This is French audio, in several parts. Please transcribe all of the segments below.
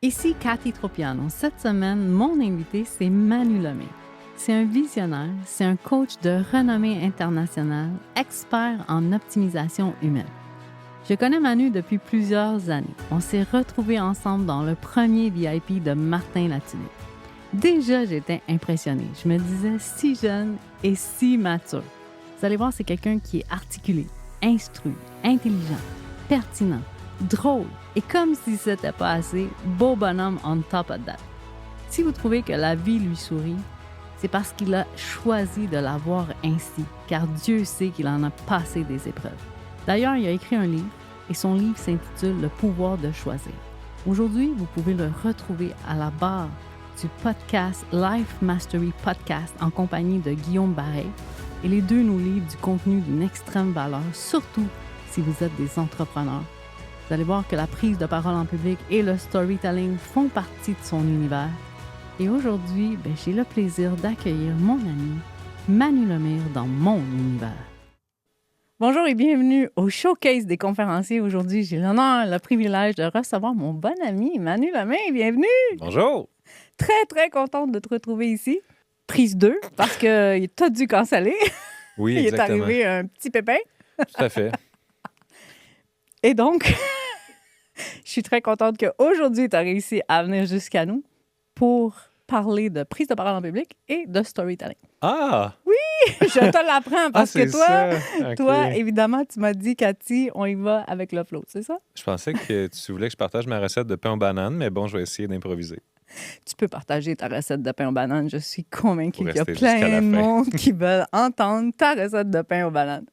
Ici Cathy Tropiano. Cette semaine, mon invité, c'est Manu Lemay. C'est un visionnaire, c'est un coach de renommée internationale, expert en optimisation humaine. Je connais Manu depuis plusieurs années. On s'est retrouvés ensemble dans le premier VIP de Martin Latino. Déjà, j'étais impressionnée. Je me disais si jeune et si mature. Vous allez voir, c'est quelqu'un qui est articulé, instruit, intelligent, pertinent, drôle et comme si c'était pas assez, beau bonhomme on top of that. Si vous trouvez que la vie lui sourit, c'est parce qu'il a choisi de la voir ainsi, car Dieu sait qu'il en a passé des épreuves. D'ailleurs, il a écrit un livre et son livre s'intitule « Le pouvoir de choisir ». Aujourd'hui, vous pouvez le retrouver à la barre du podcast Life Mastery Podcast en compagnie de Guillaume Bareil et les deux nous livrent du contenu d'une extrême valeur, surtout si vous êtes des entrepreneurs. Vous allez voir que la prise de parole en public et le storytelling font partie de son univers. Et aujourd'hui, j'ai le plaisir d'accueillir mon ami Manu Lemay dans mon univers. Bonjour et bienvenue au Showcase des conférenciers. Aujourd'hui, j'ai l'honneur, le privilège de recevoir mon bon ami Manu Lemay. Bienvenue! Bonjour! Très, très contente de te retrouver ici. Prise 2, parce qu'il t'a dû canceller. Oui, Il exactement. est arrivé un petit pépin. Tout à fait. Et donc, je suis très contente qu'aujourd'hui, tu as réussi à venir jusqu'à nous pour parler de prise de parole en public et de storytelling. Ah! Oui, je te l'apprends parce que toi, ça. toi, évidemment, tu m'as dit, Cathy, on y va avec le flow, c'est ça? Je pensais que tu voulais que je partage ma recette de pain aux bananes, mais bon, je vais essayer d'improviser. Tu peux partager ta recette de pain aux bananes. Je suis convaincue Pour qu'il y a rester jusqu'à la plein de fin. monde qui veulent entendre ta recette de pain aux bananes.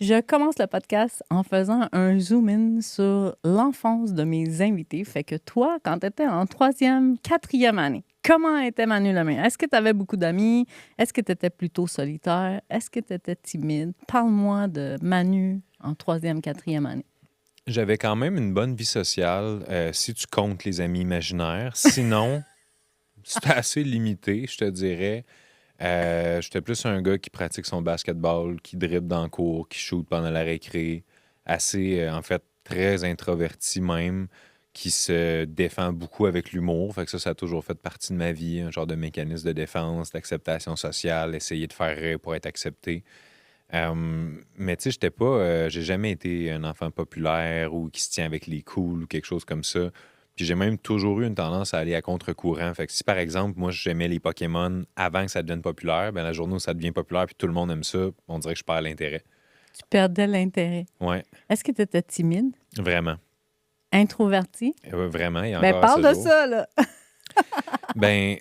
Je commence le podcast en faisant un zoom-in sur l'enfance de mes invités. Fait que toi, quand tu étais en 3e, 4e année, comment était Manu Lemay? Est-ce que tu avais beaucoup d'amis? Est-ce que tu étais plutôt solitaire? Est-ce que tu étais timide? Parle-moi de Manu en 3e, 4e année. J'avais quand même une bonne vie sociale, si tu comptes les amis imaginaires. Sinon, c'était assez limité, je te dirais. J'étais plus un gars qui pratique son basketball, qui dribble dans le cours, qui shoot pendant la récré. Assez, en fait, très introverti même, qui se défend beaucoup avec l'humour. Fait que ça a toujours fait partie de ma vie, un genre de mécanisme de défense, d'acceptation sociale, essayer de faire rire pour être accepté. Mais tu sais, j'étais pas, j'ai jamais été un enfant populaire ou qui se tient avec les cools ou quelque chose comme ça. Puis j'ai même toujours eu une tendance à aller à contre-courant. Fait que si, par exemple, moi, j'aimais les Pokémon avant que ça devienne populaire, ben la journée où ça devient populaire puis tout le monde aime ça, on dirait que je perds l'intérêt. Tu perdais l'intérêt. Ouais, Est-ce que tu étais timide? vraiment. Introverti? Vraiment, et Ben, encore à parle ce de jour. ça, là. Ben,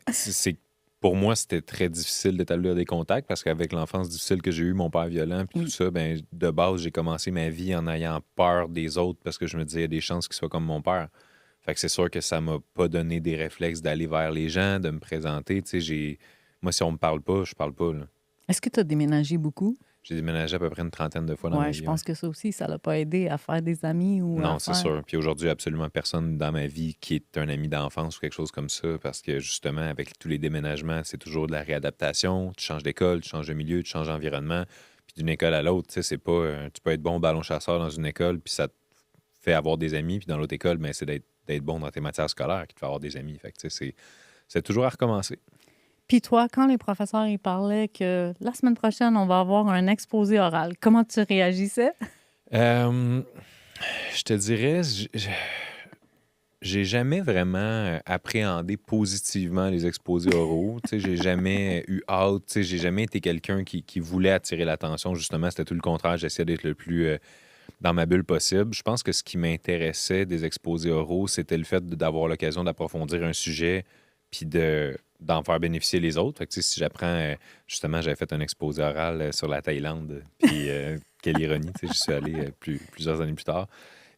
pour moi, c'était très difficile d'établir des contacts parce qu'avec l'enfance difficile que j'ai eue, mon père violent, puis Oui. tout ça, ben, de base, j'ai commencé ma vie en ayant peur des autres parce que je me disais, il y a des chances qu'il soit comme mon père. Fait que c'est sûr que ça m'a pas donné des réflexes d'aller vers les gens, de me présenter. Tu sais, moi, si on me parle pas, je parle pas, là. Est-ce que tu as déménagé beaucoup? J'ai déménagé à peu près une trentaine de fois dans ma Oui, vie. je pense que ça aussi, ça l'a pas aidé à faire des amis ou Non, à c'est faire... sûr. Puis aujourd'hui, absolument personne dans ma vie qui est un ami d'enfance ou quelque chose comme ça, parce que justement, avec tous les déménagements, c'est toujours de la réadaptation. Tu changes d'école, tu changes de milieu, tu changes d'environnement. Puis d'une école à l'autre, tu sais, c'est pas... tu peux être bon au ballon chasseur dans une école, puis ça te fait avoir des amis. Puis dans l'autre école, ben, c'est d'être bon dans tes matières scolaires qui te fait avoir des amis. Fait que, tu sais, c'est toujours à recommencer. Puis toi, quand les professeurs ils parlaient que la semaine prochaine, on va avoir un exposé oral, comment tu réagissais? Je te dirais, j'ai jamais vraiment appréhendé positivement les exposés oraux. Tu sais, j'ai jamais eu hâte. Tu sais, j'ai jamais été quelqu'un qui voulait attirer l'attention. Justement, c'était tout le contraire. J'essayais d'être le plus dans ma bulle possible. Je pense que ce qui m'intéressait des exposés oraux, c'était le fait d'avoir l'occasion d'approfondir un sujet puis d'en faire bénéficier les autres. Fait que, tu sais, si j'apprends... justement, j'avais fait un exposé oral sur la Thaïlande. Puis, quelle ironie, tu sais, j'y suis allé plusieurs années plus tard.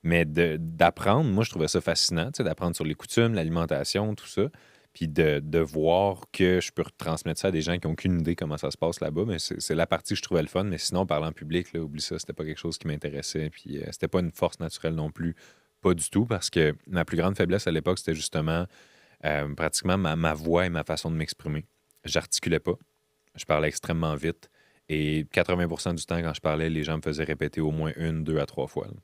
Mais d'apprendre, moi, je trouvais ça fascinant, tu sais, d'apprendre sur les coutumes, l'alimentation, tout ça. Puis de voir que je peux retransmettre ça à des gens qui n'ont aucune idée comment ça se passe là-bas. Mais c'est la partie que je trouvais le fun. Mais sinon, parler en public, là, oublie ça, c'était pas quelque chose qui m'intéressait. Puis c'était pas une force naturelle non plus. Pas du tout, parce que ma plus grande faiblesse à l'époque, c'était justement pratiquement ma voix et ma façon de m'exprimer. J'articulais pas. Je parlais extrêmement vite. Et 80% du temps, quand je parlais, les gens me faisaient répéter au moins 1, 2 à 3 fois. Là.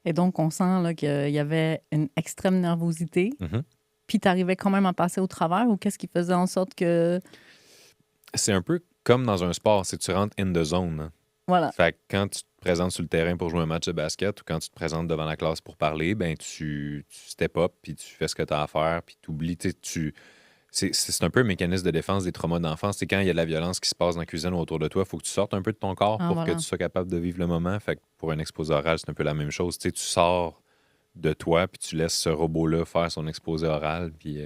Et donc, on sent là, qu'il y avait une extrême nervosité. Mhm. puis tu arrivais quand même à passer au travers, ou qu'est-ce qui faisait en sorte que... C'est un peu comme dans un sport, c'est que tu rentres in the zone, hein. Voilà. Fait que quand tu te présentes sur le terrain pour jouer un match de basket ou quand tu te présentes devant la classe pour parler, ben tu step up, puis tu fais ce que tu as à faire, puis tu oublies, c'est un peu un mécanisme de défense des traumas d'enfance. C'est quand il y a de la violence qui se passe dans la cuisine ou autour de toi, il faut que tu sortes un peu de ton corps Ah, pour que voilà. tu sois capable de vivre le moment. Fait que pour un exposé oral, c'est un peu la même chose. Tu sors de toi, puis tu laisses ce robot-là faire son exposé oral, puis...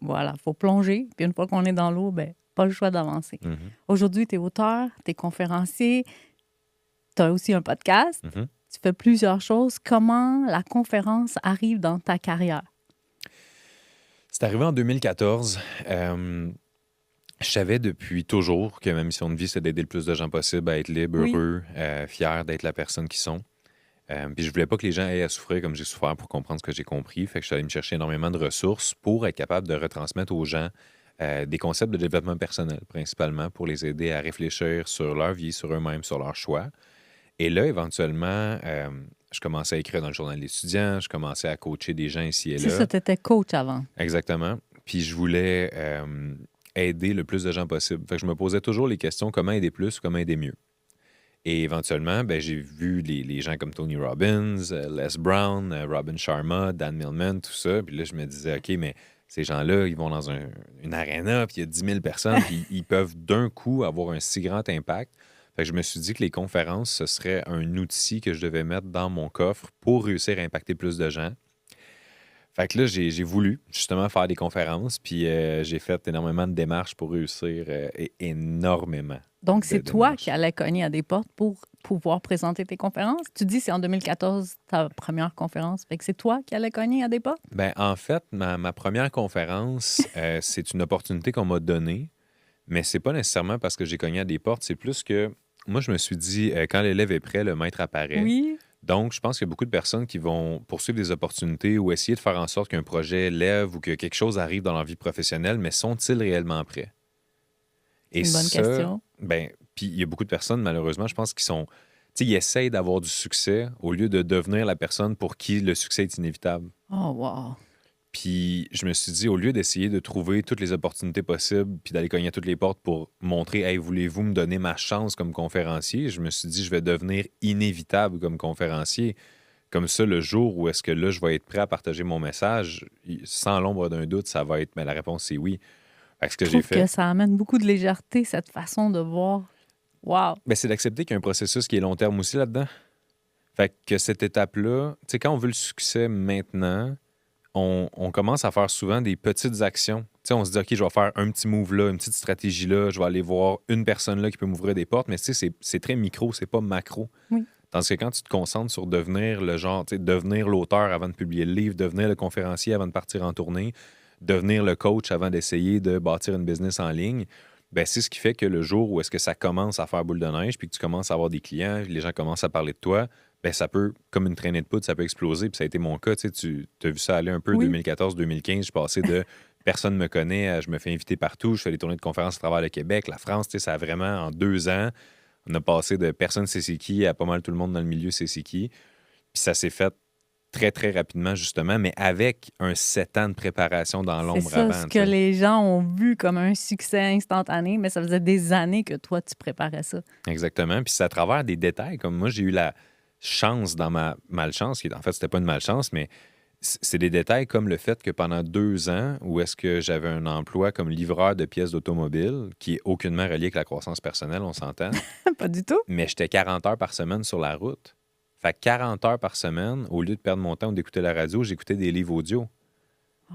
Voilà, il faut plonger. Puis une fois qu'on est dans l'eau, ben pas le choix d'avancer. mhm, Aujourd'hui, tu es auteur, tu es conférencier, tu as aussi un podcast, mhm. tu fais plusieurs choses. Comment la conférence arrive dans ta carrière? C'est arrivé en 2014. Je savais depuis toujours que ma mission de vie, c'est d'aider le plus de gens possible à être libres, Oui. heureux, fiers d'être la personne qu'ils sont. Puis je voulais pas que les gens aient à souffrir comme j'ai souffert pour comprendre ce que j'ai compris. Fait que je suis allé me chercher énormément de ressources pour être capable de retransmettre aux gens des concepts de développement personnel, principalement pour les aider à réfléchir sur leur vie, sur eux-mêmes, sur leurs choix. Et là, éventuellement, je commençais à écrire dans le journal d'étudiants, je commençais à coacher des gens ici et C'est là. ça, tu étais coach avant. Exactement. Puis je voulais aider le plus de gens possible. Fait que je me posais toujours les questions comment aider plus, comment aider mieux. Et éventuellement, ben, j'ai vu les gens comme Tony Robbins, Les Brown, Robin Sharma, Dan Millman, tout ça. Puis là, je me disais, OK, mais ces gens-là, ils vont dans une arena, puis il y a 10 000 personnes, puis ils peuvent d'un coup avoir un si grand impact. Fait que je me suis dit que les conférences, ce serait un outil que je devais mettre dans mon coffre pour réussir à impacter plus de gens. Fait que là, j'ai voulu justement faire des conférences, puis j'ai fait énormément de démarches pour réussir énormément. Donc, c'est de toi démarches. qui allais cogner à des portes pour pouvoir présenter tes conférences. Tu dis c'est en 2014 ta première conférence. Fait que c'est toi qui allais cogner à des portes? Ben, en fait, ma première conférence, c'est une opportunité qu'on m'a donnée, mais c'est pas nécessairement parce que j'ai cogné à des portes, c'est plus que moi, je me suis dit, quand l'élève est prêt, le maître apparaît. Oui. Donc, je pense qu'il y a beaucoup de personnes qui vont poursuivre des opportunités ou essayer de faire en sorte qu'un projet lève ou que quelque chose arrive dans leur vie professionnelle, mais sont-ils réellement prêts? C'est Et une bonne ça, question. ben, puis il y a beaucoup de personnes, malheureusement, je pense, qui sont, tu sais, ils essayent d'avoir du succès au lieu de devenir la personne pour qui le succès est inévitable. Oh, wow. Puis je me suis dit, au lieu d'essayer de trouver toutes les opportunités possibles, puis d'aller cogner à toutes les portes pour montrer, hey, voulez-vous me donner ma chance comme conférencier, je me suis dit, je vais devenir inévitable comme conférencier. Comme ça, le jour où est-ce que là, je vais être prêt à partager mon message, sans l'ombre d'un doute, ça va être, mais la réponse, c'est oui. Fait que ce que Je j'ai trouve fait, que ça amène beaucoup de légèreté, cette façon de voir. Wow. ben, c'est d'accepter qu'il y a un processus qui est long terme aussi là-dedans. Fait que cette étape-là, tu sais, quand on veut le succès maintenant, on commence à faire souvent des petites actions. Tu sais, on se dit, OK, je vais faire un petit move là, une petite stratégie là, je vais aller voir une personne là qui peut m'ouvrir des portes, mais tu sais, c'est très micro, c'est pas macro. Oui. Tandis que quand tu te concentres sur devenir le genre, tu sais, devenir l'auteur avant de publier le livre, devenir le conférencier avant de partir en tournée, devenir le coach avant d'essayer de bâtir une business en ligne, ben c'est ce qui fait que le jour où est-ce que ça commence à faire boule de neige, puis que tu commences à avoir des clients, les gens commencent à parler de toi, ben ça peut, comme une traînée de poudre, ça peut exploser. Puis ça a été mon cas. Tu sais, tu as vu ça aller un peu Oui. 2014-2015. Je passais de personne me connaît à je me fais inviter partout. Je fais des tournées de conférences à travers le Québec. La France, tu sais, ça a vraiment, en 2 ans, on a passé de personne sait c'est qui à pas mal tout le monde dans le milieu c'est qui. Puis ça s'est fait très, très rapidement, justement, mais avec un 7 ans de préparation dans C'est l'ombre ça, avant. ce tu que sais. les gens ont vu comme un succès instantané, mais ça faisait des années que toi, tu préparais ça. Exactement. Puis c'est à travers des détails. Comme moi, j'ai eu la chance dans ma malchance, qui en fait, c'était pas une malchance, mais c'est des détails comme le fait que pendant 2 ans, où est-ce que j'avais un emploi comme livreur de pièces d'automobile, qui est aucunement relié avec la croissance personnelle, on s'entend, Pas du tout. mais j'étais 40 heures par semaine sur la route. Fait que 40 heures par semaine, au lieu de perdre mon temps ou d'écouter la radio, j'écoutais des livres audio.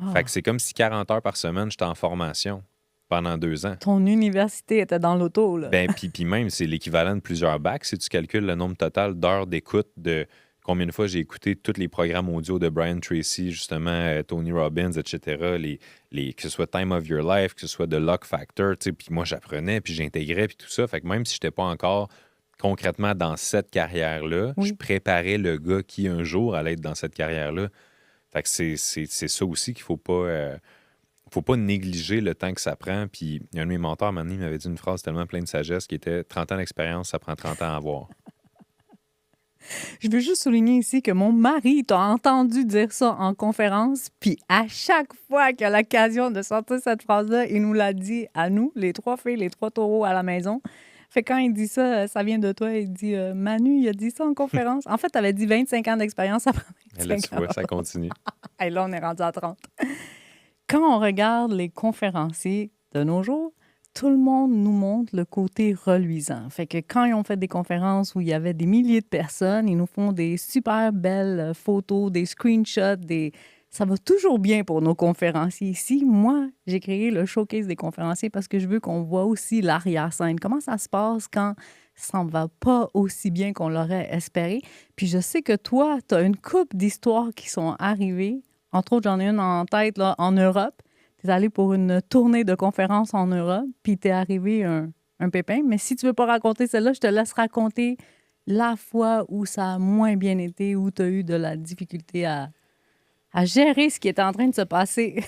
Ah. Fait que c'est comme si 40 heures par semaine, j'étais en formation pendant 2 ans. Ton université était dans l'auto, là. Ben, puis même, c'est l'équivalent de plusieurs bacs. Si tu calcules le nombre total d'heures d'écoute de combien de fois j'ai écouté tous les programmes audio de Brian Tracy, justement, Tony Robbins, etc., que ce soit Time of Your Life, que ce soit The Luck Factor, tu sais, puis moi, j'apprenais, puis j'intégrais, puis tout ça. Fait que même si je n'étais pas encore concrètement dans cette carrière-là, Oui. je préparais le gars qui, un jour, allait être dans cette carrière-là. Fait que c'est ça aussi qu'il faut pas négliger le temps que ça prend. Puis, il y a un de mes mentors, un moment donné, il m'avait dit une phrase tellement pleine de sagesse qui était 30 ans d'expérience, ça prend 30 ans à avoir. Je veux juste souligner ici que mon mari t'a entendu dire ça en conférence, puis à chaque fois qu'il a l'occasion de sortir cette phrase-là, il nous l'a dit à nous, les 3 filles, les 3 taureaux à la maison. Fait que quand il dit ça, ça vient de toi, il dit Manu, il a dit ça en conférence. En fait, tu avais dit 25 ans d'expérience après Et là, 25 tu ans. vois, ça continue. Et là, on est rendu à 30. Quand on regarde les conférenciers de nos jours, tout le monde nous montre le côté reluisant. Fait que quand ils ont fait des conférences où il y avait des milliers de personnes, ils nous font des super belles photos, des screenshots, ça va toujours bien pour nos conférenciers ici. Moi, j'ai créé le showcase des conférenciers parce que je veux qu'on voit aussi l'arrière-scène. Comment ça se passe quand ça ne va pas aussi bien qu'on l'aurait espéré. Puis je sais que toi, tu as une couple d'histoires qui sont arrivées. Entre autres, j'en ai une en tête là, en Europe. Tu es allé pour une tournée de conférences en Europe, puis t'es arrivé un pépin. Mais si tu veux pas raconter celle-là, je te laisse raconter la fois où ça a moins bien été, où tu as eu de la difficulté à gérer ce qui était en train de se passer.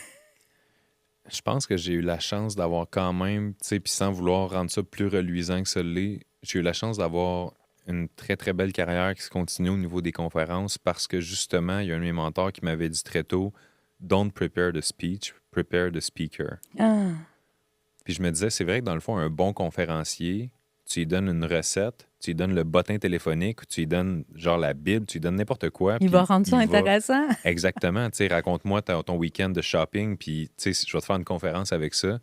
Je pense que j'ai eu la chance d'avoir quand même, tu sais, puis sans vouloir rendre ça plus reluisant que ça l'est, j'ai eu la chance d'avoir une très, très belle carrière qui se continue au niveau des conférences parce que justement, il y a un de mes mentors qui m'avait dit très tôt, Don't prepare the speech, prepare the speaker. Ah, Puis je me disais, c'est vrai que dans le fond, un bon conférencier, tu lui donnes une recette, tu lui donnes le bottin téléphonique, ou tu lui donnes genre la Bible, tu lui donnes n'importe quoi. il puis va rendre ça il va- intéressant. Exactement, tu sais, raconte-moi ton week-end de shopping, puis tu sais, je vais te faire une conférence avec ça.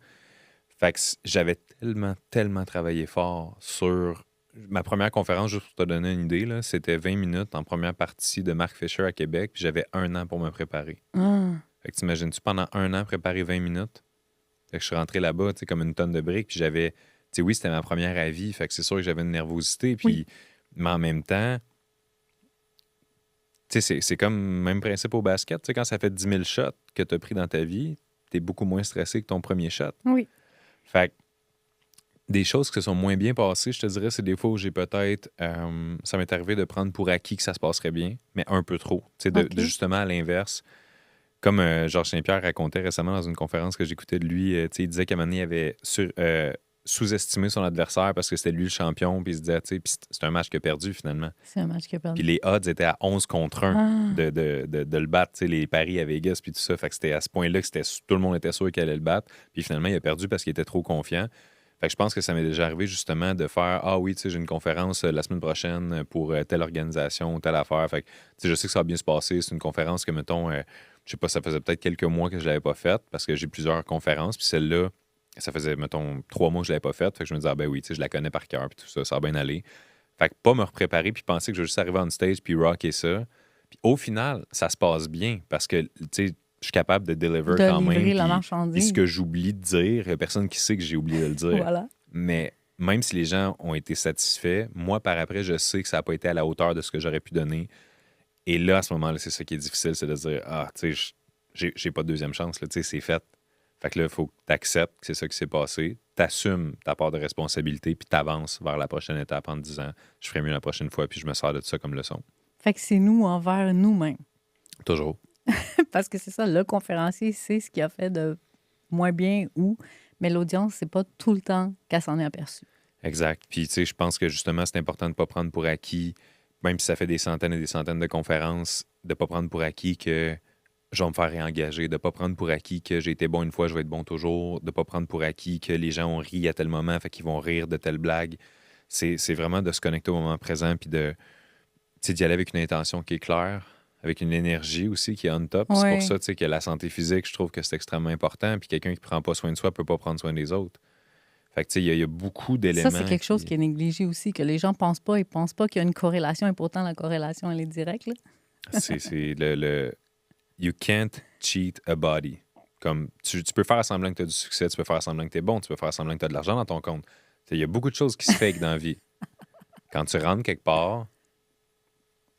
Fait que j'avais tellement, tellement travaillé fort sur ma première conférence, juste pour te donner une idée, là, c'était 20 minutes en première partie de Mark Fisher à Québec, puis j'avais 1 an pour me préparer. Ah, Fait que t'imagines-tu pendant 1 an préparer 20 minutes? Fait que je suis rentré là-bas, tu sais, comme une tonne de briques, puis j'avais, tu sais, oui, c'était ma première à vie, fait que c'est sûr que j'avais une nervosité, puis, Oui. mais en même temps, tu sais, c'est comme le même principe au basket, tu sais, quand ça fait 10 000 shots que tu as pris dans ta vie, t'es beaucoup moins stressé que ton premier shot. oui. Fait que des choses qui se sont moins bien passées, je te dirais, c'est des fois où j'ai peut-être, ça m'est arrivé de prendre pour acquis que ça se passerait bien, mais un peu trop. Tu sais, OK. de justement à l'inverse. Comme Georges Saint-Pierre racontait récemment dans une conférence que j'écoutais de lui, tu sais, il disait qu'à un moment donné, il avait sous-estimé son adversaire parce que c'était lui le champion, puis il se disait, tu sais, puis c'est un match qu'il a perdu finalement. C'est un match qui a perdu. Puis les odds étaient à 11 contre 1 Ah, de le battre, tu sais, les paris à Vegas, puis tout ça. Fait que c'était à ce point-là que tout le monde était sûr qu'il allait le battre. Puis finalement, il a perdu parce qu'il était trop confiant. Fait que je pense que ça m'est déjà arrivé justement de faire Ah oui, tu sais, j'ai une conférence la semaine prochaine pour telle organisation, telle affaire. Fait que, tu sais, je sais que ça va bien se passer. C'est une conférence que, mettons, je sais pas, ça faisait peut-être quelques mois que je l'avais pas faite parce que j'ai plusieurs conférences. Puis celle-là, ça faisait, mettons, 3 mois que je l'avais pas faite. Fait que je me disais, ah ben oui, tu sais, je la connais par cœur, puis tout ça, ça va bien aller. Fait que pas me repréparer puis penser que je vais juste arriver on stage puis rocker ça. Puis au final, ça se passe bien parce que, tu sais, je suis capable de deliver de quand livrer même. la Puis ce marchandise. que j'oublie de dire, il n'y a personne qui sait que j'ai oublié de le dire. Voilà. Mais même si les gens ont été satisfaits, moi, par après, je sais que ça n'a pas été à la hauteur de ce que j'aurais pu donner. Et là, à ce moment-là, c'est ça qui est difficile, c'est de dire Ah, tu sais, j'ai pas de deuxième chance, là, tu sais, c'est fait. Fait que là, il faut que tu acceptes que c'est ça qui s'est passé, t'assumes ta part de responsabilité, puis t'avances vers la prochaine étape en te disant Je ferai mieux la prochaine fois, puis je me sers de ça comme leçon. Fait que c'est nous envers nous-mêmes. Toujours. Parce que c'est ça, le conférencier sait ce qu'il a fait de moins bien ou, mais l'audience, c'est pas tout le temps qu'elle s'en est aperçue. Exact. Puis, tu sais, je pense que justement, c'est important de ne pas prendre pour acquis, même si ça fait des centaines et des centaines de conférences, de ne pas prendre pour acquis que je vais me faire réengager, de ne pas prendre pour acquis que j'ai été bon une fois, je vais être bon toujours, de ne pas prendre pour acquis que les gens ont ri à tel moment, fait qu'ils vont rire de telle blague. C'est vraiment de se connecter au moment présent, puis de, tu sais, d'y aller avec une intention qui est claire, avec une énergie aussi qui est on top. C'est Ouais. pour ça, tu sais, que la santé physique, je trouve que c'est extrêmement important, puis quelqu'un qui ne prend pas soin de soi ne peut pas prendre soin des autres. Fait que, tu sais, il y a beaucoup d'éléments. Ça, c'est quelque chose qui est négligé aussi, que les gens pensent pas. Ils pensent pas qu'il y a une corrélation, et pourtant, la corrélation, elle est directe. Là. C'est le You can't cheat a body. Comme tu peux faire semblant que tu as du succès, tu peux faire semblant que tu es bon, tu peux faire semblant que tu as de l'argent dans ton compte. Il y a beaucoup de choses qui se fake dans la vie. Quand tu rentres quelque part,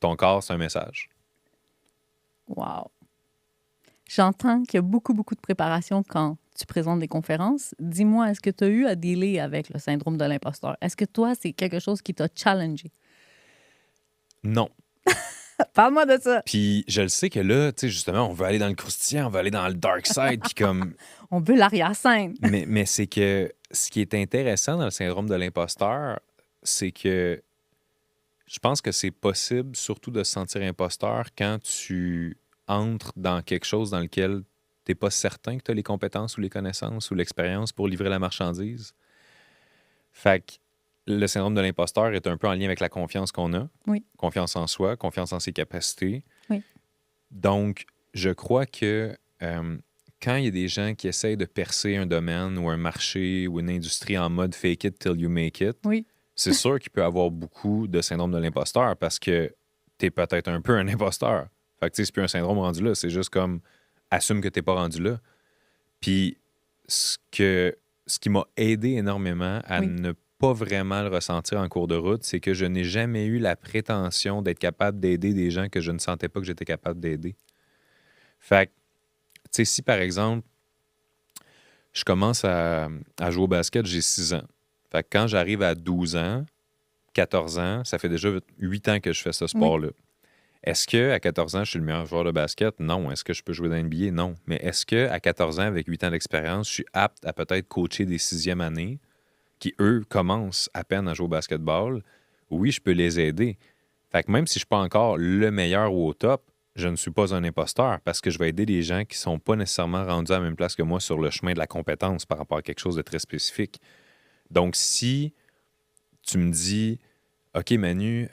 ton corps, c'est un message. Wow. J'entends qu'il y a beaucoup, beaucoup de préparation quand tu présentes des conférences. Dis-moi, est-ce que tu as eu à dealer avec le syndrome de l'imposteur? Est-ce que toi, c'est quelque chose qui t'a challengé? Non. Parle-moi de ça. Puis je le sais que là, tu sais, justement, on veut aller dans le croustillant, on veut aller dans le dark side, puis comme... On veut l'arrière-scène. Mais c'est que ce qui est intéressant dans le syndrome de l'imposteur, c'est que Je pense que c'est possible, surtout de se sentir imposteur quand tu entres dans quelque chose dans lequel tu n'es pas certain que tu as les compétences ou les connaissances ou l'expérience pour livrer la marchandise. Fait que le syndrome de l'imposteur est un peu en lien avec la confiance qu'on a. Oui. Confiance en soi, confiance en ses capacités. Oui. Donc, je crois que quand il y a des gens qui essayent de percer un domaine ou un marché ou une industrie en mode fake it till you make it, Oui. c'est sûr qu'il peut y avoir beaucoup de syndrome de l'imposteur parce que t'es peut-être un peu un imposteur. Fait que tu sais, c'est plus un syndrome rendu là, c'est juste comme assume que t'es pas rendu là. Puis ce qui m'a aidé énormément à Oui. ne pas vraiment le ressentir en cours de route, c'est que je n'ai jamais eu la prétention d'être capable d'aider des gens que je ne sentais pas que j'étais capable d'aider. Fait que, tu sais, si par exemple, je commence à jouer au basket, j'ai 6 ans. Fait que quand j'arrive à 12 ans, 14 ans, ça fait déjà 8 ans que je fais ce sport-là. Est-ce qu'à 14 ans, je suis le meilleur joueur de basket? Non. Est-ce que je peux jouer dans l'NBA? Non. Mais est-ce qu'à 14 ans, avec 8 ans d'expérience, je suis apte à peut-être coacher des 6e années qui, eux, commencent à peine à jouer au basketball? Oui, je peux les aider. Fait que même si je ne suis pas encore le meilleur ou au top, je ne suis pas un imposteur parce que je vais aider des gens qui ne sont pas nécessairement rendus à la même place que moi sur le chemin de la compétence par rapport à quelque chose de très spécifique. Donc, si tu me dis, OK, Manu,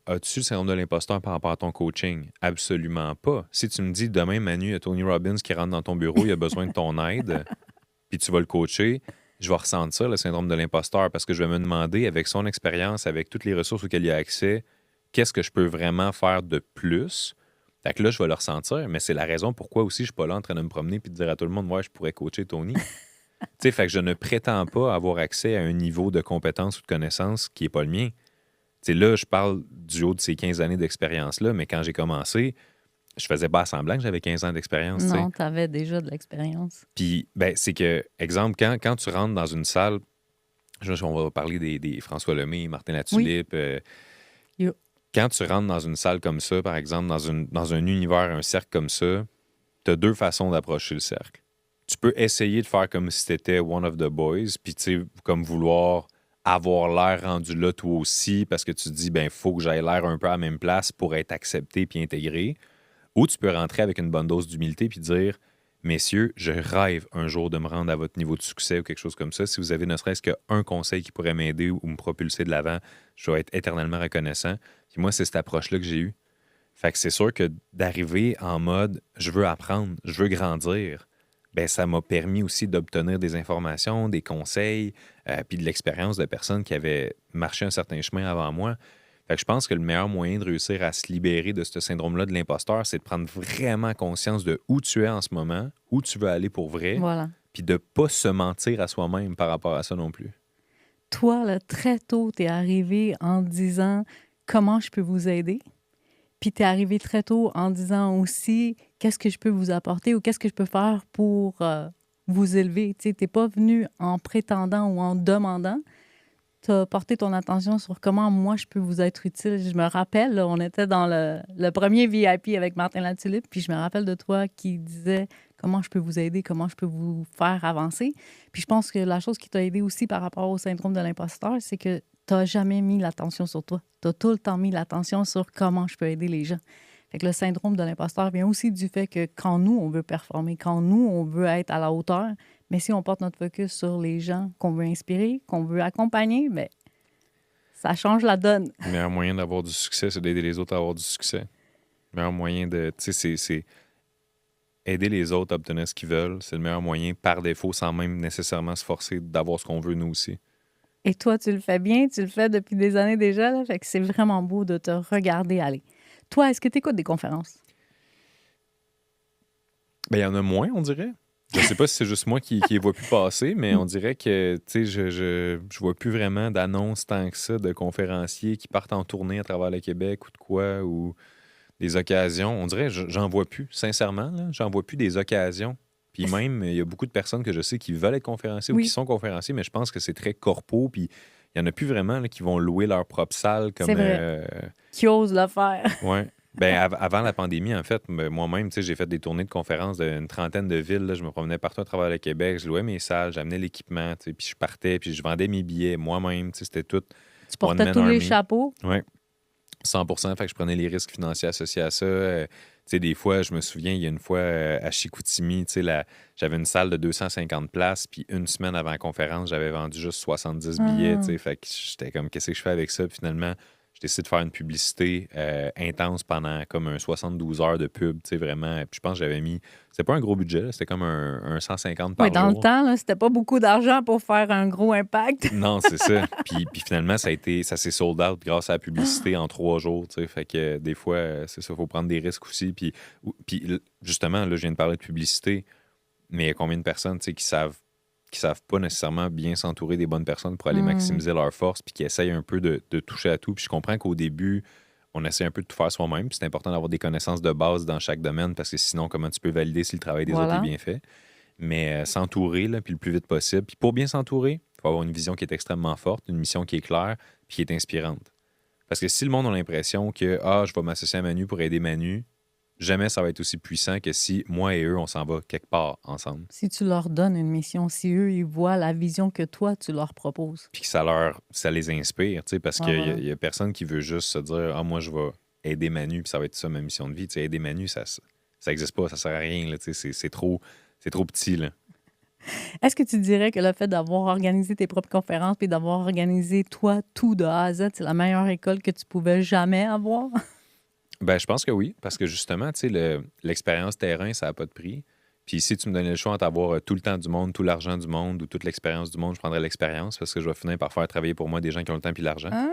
as-tu le syndrome de l'imposteur par rapport à ton coaching? Absolument pas. Si tu me dis, demain, Manu, il y a Tony Robbins qui rentre dans ton bureau, il a besoin de ton aide, puis tu vas le coacher, je vais ressentir le syndrome de l'imposteur parce que je vais me demander, avec son expérience, avec toutes les ressources auxquelles il a accès, qu'est-ce que je peux vraiment faire de plus? Fait que là, je vais le ressentir, mais c'est la raison pourquoi aussi je suis pas là en train de me promener puis de dire à tout le monde, ouais, je pourrais coacher Tony. Tu sais, fait que je ne prétends pas avoir accès à un niveau de compétence ou de connaissance qui n'est pas le mien. Tu sais, là, je parle du haut de ces 15 années d'expérience-là, mais quand j'ai commencé, je faisais pas semblant que j'avais 15 ans d'expérience. Non, tu avais déjà de l'expérience. Puis, ben, c'est que, exemple, quand tu rentres dans une salle, on va parler des François Lemay, Martin Latulippe. Quand tu rentres dans une salle comme ça, par exemple, dans un univers, un cercle comme ça, tu as 2 façons d'approcher le cercle. Tu peux essayer de faire comme si tu étais one of the boys, puis tu sais, comme vouloir avoir l'air rendu là toi aussi, parce que tu te dis, ben, il faut que j'aille l'air un peu à la même place pour être accepté puis intégré. Ou tu peux rentrer avec une bonne dose d'humilité puis dire, messieurs, je rêve un jour de me rendre à votre niveau de succès ou quelque chose comme ça. Si vous avez ne serait-ce qu'un conseil qui pourrait m'aider ou me propulser de l'avant, je vais être éternellement reconnaissant. Puis moi, c'est cette approche-là que j'ai eue. Fait que c'est sûr que d'arriver en mode je veux apprendre, je veux grandir, ben ça m'a permis aussi d'obtenir des informations, des conseils, puis de l'expérience de personnes qui avaient marché un certain chemin avant moi. Fait que je pense que le meilleur moyen de réussir à se libérer de ce syndrome-là de l'imposteur, c'est de prendre vraiment conscience de où tu es en ce moment, où tu veux aller pour vrai, puis de ne pas se mentir à soi-même par rapport à ça non plus. Toi, là, très tôt, tu es arrivé en disant « Comment je peux vous aider? » Puis tu es arrivé très tôt en disant aussi « Qu'est-ce que je peux vous apporter ou qu'est-ce que je peux faire pour vous élever? » Tu n'es pas venu en prétendant ou en demandant. Tu as porté ton attention sur comment moi je peux vous être utile. Je me rappelle, là, on était dans le premier VIP avec Martin Latulippe, puis je me rappelle de toi qui disais comment je peux vous aider, comment je peux vous faire avancer. Puis je pense que la chose qui t'a aidé aussi par rapport au syndrome de l'imposteur, c'est que tu n'as jamais mis l'attention sur toi. Tu as tout le temps mis l'attention sur comment je peux aider les gens. Fait que le syndrome de l'imposteur vient aussi du fait que quand nous, on veut performer, quand nous, on veut être à la hauteur, mais si on porte notre focus sur les gens qu'on veut inspirer, qu'on veut accompagner, bien, ça change la donne. Le meilleur moyen d'avoir du succès, c'est d'aider les autres à avoir du succès. Le meilleur moyen de... Tu sais, c'est aider les autres à obtenir ce qu'ils veulent. C'est le meilleur moyen, par défaut, sans même nécessairement se forcer d'avoir ce qu'on veut, nous aussi. Et toi, tu le fais bien, tu le fais depuis des années déjà, là, fait que c'est vraiment beau de te regarder aller. Toi, est-ce que tu écoutes des conférences? Bien, il y en a moins, on dirait. Je ne sais pas si c'est juste moi qui les vois plus passer, mais on dirait que je vois plus vraiment d'annonces tant que ça de conférenciers qui partent en tournée à travers le Québec ou de quoi, ou des occasions. On dirait que j'en vois plus, sincèrement. Là, j'en vois plus des occasions. Puis même, il y a beaucoup de personnes que je sais qui veulent être conférenciers ou qui sont conférenciers, mais je pense que c'est très corpo. Puis il n'y en a plus vraiment là, qui vont louer leur propre salle comme... C'est vrai. Qui osent le faire. Oui. Ben, avant la pandémie, en fait, moi-même, j'ai fait des tournées de conférences d'une trentaine de villes. Là. Je me promenais partout à travers le Québec. Je louais mes salles, j'amenais l'équipement, puis je partais, puis je vendais mes billets moi-même. C'était tout. Tu portais tous les chapeaux. Oui. 100%. Fait que je prenais les risques financiers associés à ça. Tu sais, des fois, je me souviens, il y a une fois à Chicoutimi, tu sais, j'avais une salle de 250 places, puis une semaine avant la conférence, j'avais vendu juste 70 billets, tu Ah. sais. Fait que j'étais comme, qu'est-ce que je fais avec ça? Puis finalement, je décide de faire une publicité intense pendant comme un 72 heures de pub, tu sais, vraiment. Puis je pense que j'avais mis, c'était pas un gros budget, là, c'était comme un 150 Oui, par dans le jour. temps, là, c'était pas beaucoup d'argent pour faire un gros impact. Non, c'est ça. Puis finalement, ça s'est sold out grâce à la publicité en 3 jours. Tu sais. Fait que des fois, c'est ça, il faut prendre des risques aussi. Puis justement, là, je viens de parler de publicité, mais il y a combien de personnes tu sais, qui savent pas nécessairement bien s'entourer des bonnes personnes pour aller Hmm. maximiser leur force, puis qui essayent un peu de toucher à tout. Puis je comprends qu'au début, on essaie un peu de tout faire soi-même. Puis c'est important d'avoir des connaissances de base dans chaque domaine parce que sinon, comment tu peux valider si le travail des autres est Voilà. bien fait? Mais s'entourer, là, puis le plus vite possible. Puis pour bien s'entourer, il faut avoir une vision qui est extrêmement forte, une mission qui est claire, puis qui est inspirante. Parce que si le monde a l'impression que je vais m'associer à Manu pour aider Manu, jamais ça va être aussi puissant que si moi et eux, on s'en va quelque part ensemble. Si tu leur donnes une mission, si eux, ils voient la vision que toi, tu leur proposes. Puis que ça les inspire, tu sais, parce Ouais, qu'il voilà. y a personne qui veut juste se dire moi, je vais aider Manu, puis ça va être ça ma mission de vie. Tu sais, aider Manu, ça n'existe pas, ça sert à rien, là, tu sais, c'est trop petit, là. Est-ce que tu dirais que le fait d'avoir organisé tes propres conférences puis d'avoir organisé toi tout de A à Z, c'est la meilleure école que tu pouvais jamais avoir? Ben, je pense que oui, parce que justement, tu sais, l'expérience terrain, ça n'a pas de prix. Puis si tu me donnais le choix entre avoir tout le temps du monde, tout l'argent du monde ou toute l'expérience du monde, je prendrais l'expérience parce que je vais finir par faire travailler pour moi des gens qui ont le temps et l'argent. Ah,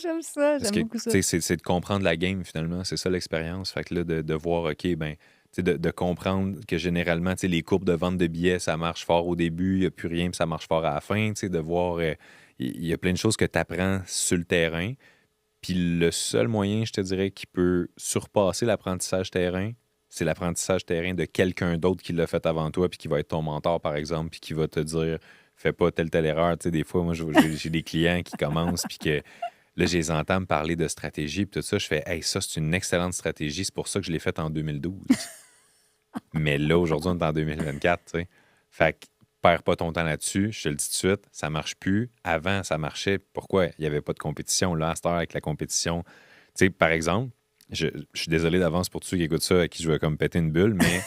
j'aime ça, Parce j'aime que, beaucoup tu ça. sais, c'est de comprendre la game finalement, c'est ça l'expérience. Fait que là, de voir, OK, ben, tu sais, de comprendre que généralement, tu sais, les courbes de vente de billets, ça marche fort au début, il n'y a plus rien, puis ça marche fort à la fin. Tu sais, de voir, il y a plein de choses que tu apprends sur le terrain. Puis le seul moyen, je te dirais, qui peut surpasser l'apprentissage terrain, c'est l'apprentissage terrain de quelqu'un d'autre qui l'a fait avant toi, puis qui va être ton mentor, par exemple, puis qui va te dire fais pas telle erreur. Tu sais, des fois, moi, j'ai des clients qui commencent, puis que là, je les entends me parler de stratégie, puis tout ça, je fais hey, ça, c'est une excellente stratégie, c'est pour ça que je l'ai faite en 2012. Mais là, aujourd'hui, on est en 2024, tu sais. Fait que perds pas ton temps là-dessus, je te le dis tout de suite, ça marche plus. Avant, ça marchait. Pourquoi? Il n'y avait pas de compétition. Là, à cette heure, avec la compétition, tu sais, par exemple, je suis désolé d'avance pour tous ceux qui écoutent ça, à qui je vais comme péter une bulle, mais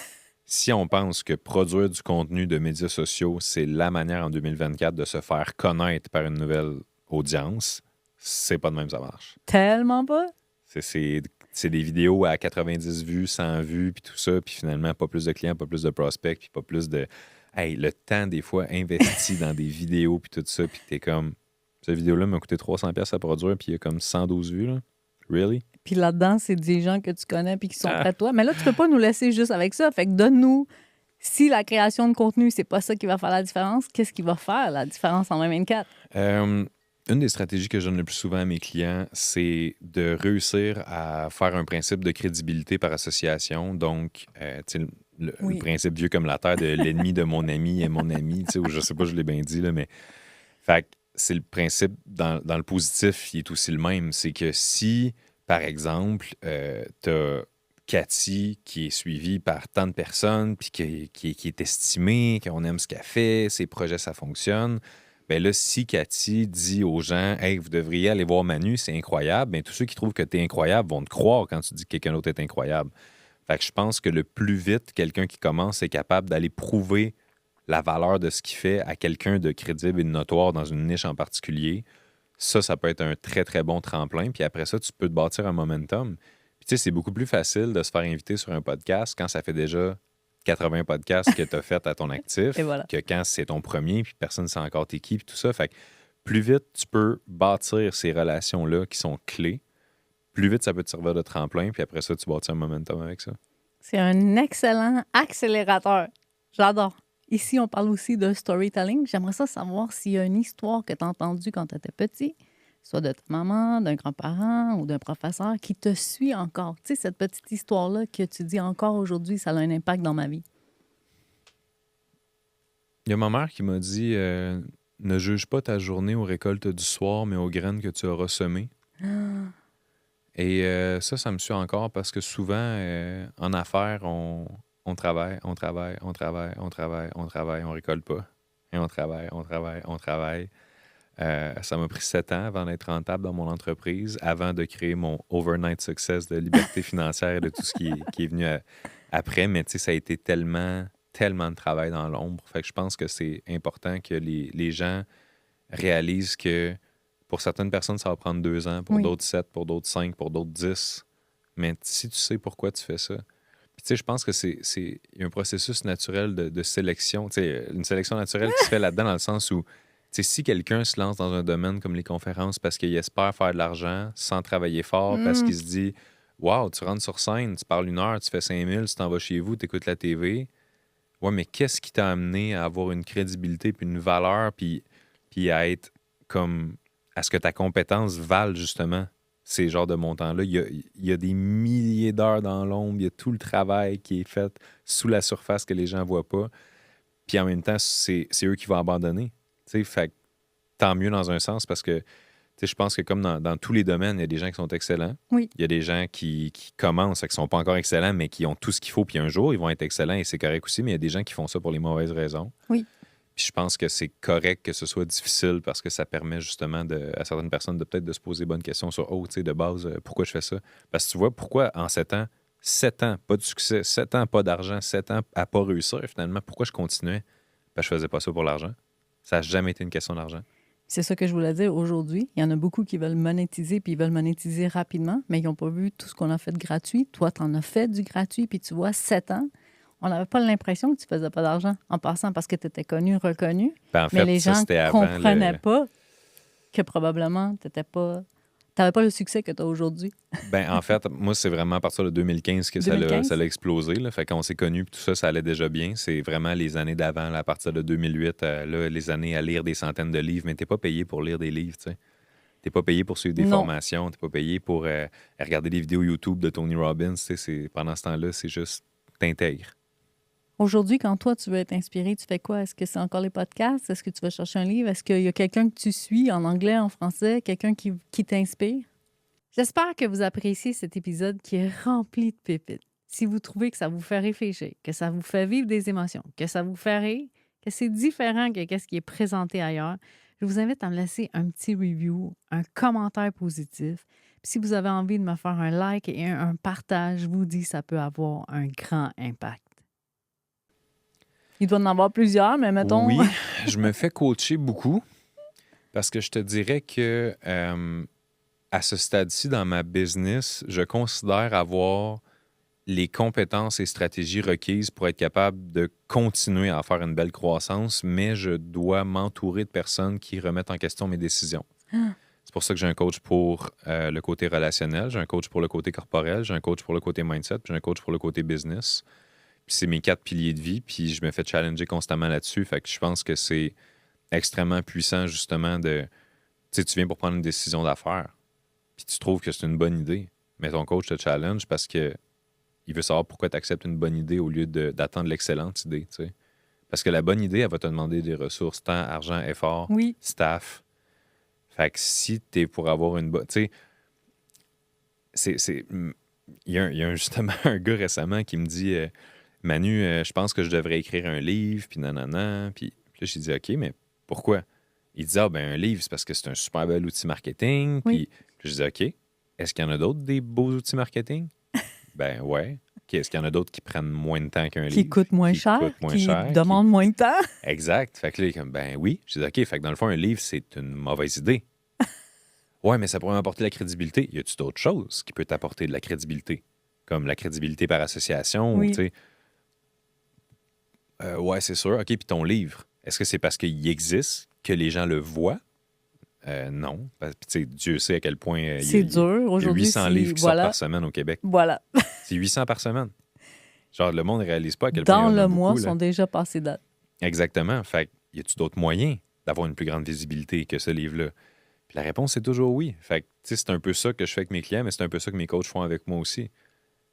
si on pense que produire du contenu de médias sociaux, c'est la manière en 2024 de se faire connaître par une nouvelle audience, c'est pas de même ça marche. Tellement pas. C'est des vidéos à 90 vues, 100 vues, puis tout ça, puis finalement, pas plus de clients, pas plus de prospects, puis pas plus de... Hey, le temps, des fois, investi dans des vidéos, puis tout ça, puis t'es comme... Cette vidéo-là m'a coûté 300$ à produire, puis il y a comme 112 vues, là. Really? Puis là-dedans, c'est des gens que tu connais puis qui sont Ah. près de toi. Mais là, tu peux pas nous laisser juste avec ça. Fait que donne-nous, si la création de contenu, c'est pas ça qui va faire la différence, qu'est-ce qui va faire la différence en 2024? Une des stratégies que je donne le plus souvent à mes clients, c'est de réussir à faire un principe de crédibilité par association. Donc, tu sais, le Oui. principe vieux comme la terre de l'ennemi de mon ami est mon ami, tu sais, ou je sais pas, je l'ai bien dit, là, mais... Fait que c'est le principe, dans le positif, il est aussi le même. C'est que si, par exemple, t'as Cathy qui est suivie par tant de personnes, puis qui est estimée, qu'on aime ce qu'elle fait, ses projets, ça fonctionne, ben là, si Cathy dit aux gens « Hey, vous devriez aller voir Manu, c'est incroyable », ben tous ceux qui trouvent que tu es incroyable vont te croire quand tu dis que quelqu'un d'autre est incroyable. Fait que je pense que le plus vite quelqu'un qui commence est capable d'aller prouver la valeur de ce qu'il fait à quelqu'un de crédible et de notoire dans une niche en particulier, ça peut être un très, très bon tremplin. Puis après ça, tu peux te bâtir un momentum. Puis tu sais, c'est beaucoup plus facile de se faire inviter sur un podcast quand ça fait déjà 80 podcasts que tu as fait à ton actif Et voilà. que quand c'est ton premier, puis personne ne sait encore t'es qui, puis tout ça. Fait que plus vite tu peux bâtir ces relations-là qui sont clés, plus vite ça peut te servir de tremplin, puis après ça, tu bâtis un momentum avec ça. C'est un excellent accélérateur. J'adore. Ici, on parle aussi de storytelling. J'aimerais ça savoir s'il y a une histoire que tu as entendue quand tu étais petit, soit de ta maman, d'un grand-parent ou d'un professeur, qui te suit encore. Tu sais, cette petite histoire-là que tu dis encore aujourd'hui, ça a un impact dans ma vie. Il y a ma mère qui m'a dit ne juge pas ta journée aux récoltes du soir, mais aux graines que tu auras semées. Et ça me suit encore parce que souvent, en affaires, on travaille, on récolte pas. Et on travaille. Ça m'a pris 7 ans avant d'être rentable dans mon entreprise, avant de créer mon overnight success de liberté financière et de tout ce qui est venu après. Mais tu sais, ça a été tellement, tellement de travail dans l'ombre. Fait que je pense que c'est important que les gens réalisent que pour certaines personnes, ça va prendre 2 ans, pour Oui. d'autres 7, pour d'autres 5, pour d'autres 10. Mais si tu sais pourquoi tu fais ça, puis tu sais, je pense que il y a un processus naturel de sélection, tu sais, une sélection naturelle qui se fait là-dedans dans le sens où, tu sais, si quelqu'un se lance dans un domaine comme les conférences parce qu'il espère faire de l'argent sans travailler fort, parce qu'il se dit, wow, tu rentres sur scène, tu parles 1 heure, tu fais 5000, tu t'en vas chez vous, tu écoutes la TV. Ouais, mais qu'est-ce qui t'a amené à avoir une crédibilité puis une valeur puis à être comme, à ce que ta compétence vale justement ces genres de montants-là? Il y a des milliers d'heures dans l'ombre, il y a tout le travail qui est fait sous la surface que les gens ne voient pas. Puis en même temps, c'est eux qui vont abandonner. Tu sais, fait que tant mieux dans un sens parce que tu sais, je pense que comme dans tous les domaines, il y a des gens qui sont excellents. Oui. Il y a des gens qui commencent et qui ne sont pas encore excellents, mais qui ont tout ce qu'il faut. Puis un jour, ils vont être excellents et c'est correct aussi. Mais il y a des gens qui font ça pour les mauvaises raisons. Oui. Puis je pense que c'est correct que ce soit difficile parce que ça permet justement à certaines personnes de peut-être de se poser bonnes questions sur tu sais, de base, pourquoi je fais ça? Parce que tu vois, pourquoi en 7 ans, pas de succès, 7 ans, pas d'argent, 7 ans à pas réussir, finalement, pourquoi je continuais? Parce que je faisais pas ça pour l'argent. Ça n'a jamais été une question d'argent. C'est ça que je voulais dire aujourd'hui. Il y en a beaucoup qui veulent monétiser, puis ils veulent monétiser rapidement, mais ils n'ont pas vu tout ce qu'on a fait de gratuit. Toi, tu en as fait du gratuit, puis tu vois, 7 ans, on n'avait pas l'impression que tu faisais pas d'argent en passant parce que tu étais connu, reconnu. Ben, en mais fait, les ça, gens c'était ne avant comprenaient pas que probablement tu n'avais pas le succès que tu as aujourd'hui. Ben, en fait, moi, c'est vraiment à partir de 2015 que 2015? ça l'a explosé. Là. Fait qu'on s'est connus, tout ça, ça allait déjà bien. C'est vraiment les années d'avant, là, à partir de 2008, là, les années à lire des centaines de livres. Mais t'es pas payé pour lire des livres, tu sais. T'es pas payé pour suivre des Non. formations. T'es pas payé pour regarder des vidéos YouTube de Tony Robbins. Tu sais, pendant ce temps-là, c'est juste t'intègres. Aujourd'hui, quand toi, tu veux être inspiré, tu fais quoi? Est-ce que c'est encore les podcasts? Est-ce que tu vas chercher un livre? Est-ce qu'il y a quelqu'un que tu suis en anglais, en français? Quelqu'un qui t'inspire? J'espère que vous appréciez cet épisode qui est rempli de pépites. Si vous trouvez que ça vous fait réfléchir, que ça vous fait vivre des émotions, que ça vous fait rire, que c'est différent que ce qui est présenté ailleurs, je vous invite à me laisser un petit review, un commentaire positif. Puis si vous avez envie de me faire un like et un partage, je vous dis que ça peut avoir un grand impact. Il doit en avoir plusieurs, mais mettons... Oui, je me fais coacher beaucoup parce que je te dirais que à ce stade-ci dans ma business, je considère avoir les compétences et stratégies requises pour être capable de continuer à faire une belle croissance, mais je dois m'entourer de personnes qui remettent en question mes décisions. C'est pour ça que j'ai un coach pour le côté relationnel, j'ai un coach pour le côté corporel, j'ai un coach pour le côté mindset, puis j'ai un coach pour le côté business. Puis c'est mes 4 piliers de vie, puis je me fais challenger constamment là-dessus. Fait que je pense que c'est extrêmement puissant, justement, de... Tu sais, tu viens pour prendre une décision d'affaires, puis tu trouves que c'est une bonne idée. Mais ton coach te challenge parce que il veut savoir pourquoi tu acceptes une bonne idée au lieu d'attendre l'excellente idée, tu sais. Parce que la bonne idée, elle va te demander des ressources, temps, argent, effort, Oui. staff. Fait que si t'es pour avoir une bonne... Tu sais, il y a justement un gars récemment qui me dit... Manu, je pense que je devrais écrire un livre, puis nanana. Puis là, j'ai dit, OK, mais pourquoi? Il dit, un livre, c'est parce que c'est un super bel outil marketing. Oui. Puis je dis, OK, est-ce qu'il y en a d'autres des beaux outils marketing? Ben ouais. OK, est-ce qu'il y en a d'autres qui prennent moins de temps qu'un livre? Qui coûtent moins cher, qui demandent moins de temps. Exact. Fait que là, il est comme, ben oui. Je dis, OK, fait que dans le fond, un livre, c'est une mauvaise idée. Ouais, mais ça pourrait m'apporter la crédibilité. Y a-tu d'autres choses qui peut t'apporter de la crédibilité? Comme la crédibilité par association, Oui. tu sais. Ouais, c'est sûr. OK, puis ton livre, est-ce que c'est parce qu'il existe que les gens le voient? Non. Puis, tu sais, Dieu sait à quel point c'est dur. il y a Aujourd'hui, 800 livres qui sortent par semaine au Québec. Voilà. C'est 800 par semaine. Genre, le monde ne réalise pas à quel point Dans il y en a le beaucoup, mois, là. sont déjà passés date. Exactement. Fait y a-tu d'autres moyens d'avoir une plus grande visibilité que ce livre-là? Puis la réponse est toujours oui. Fait que, tu sais, c'est un peu ça que je fais avec mes clients, mais c'est un peu ça que mes coachs font avec moi aussi.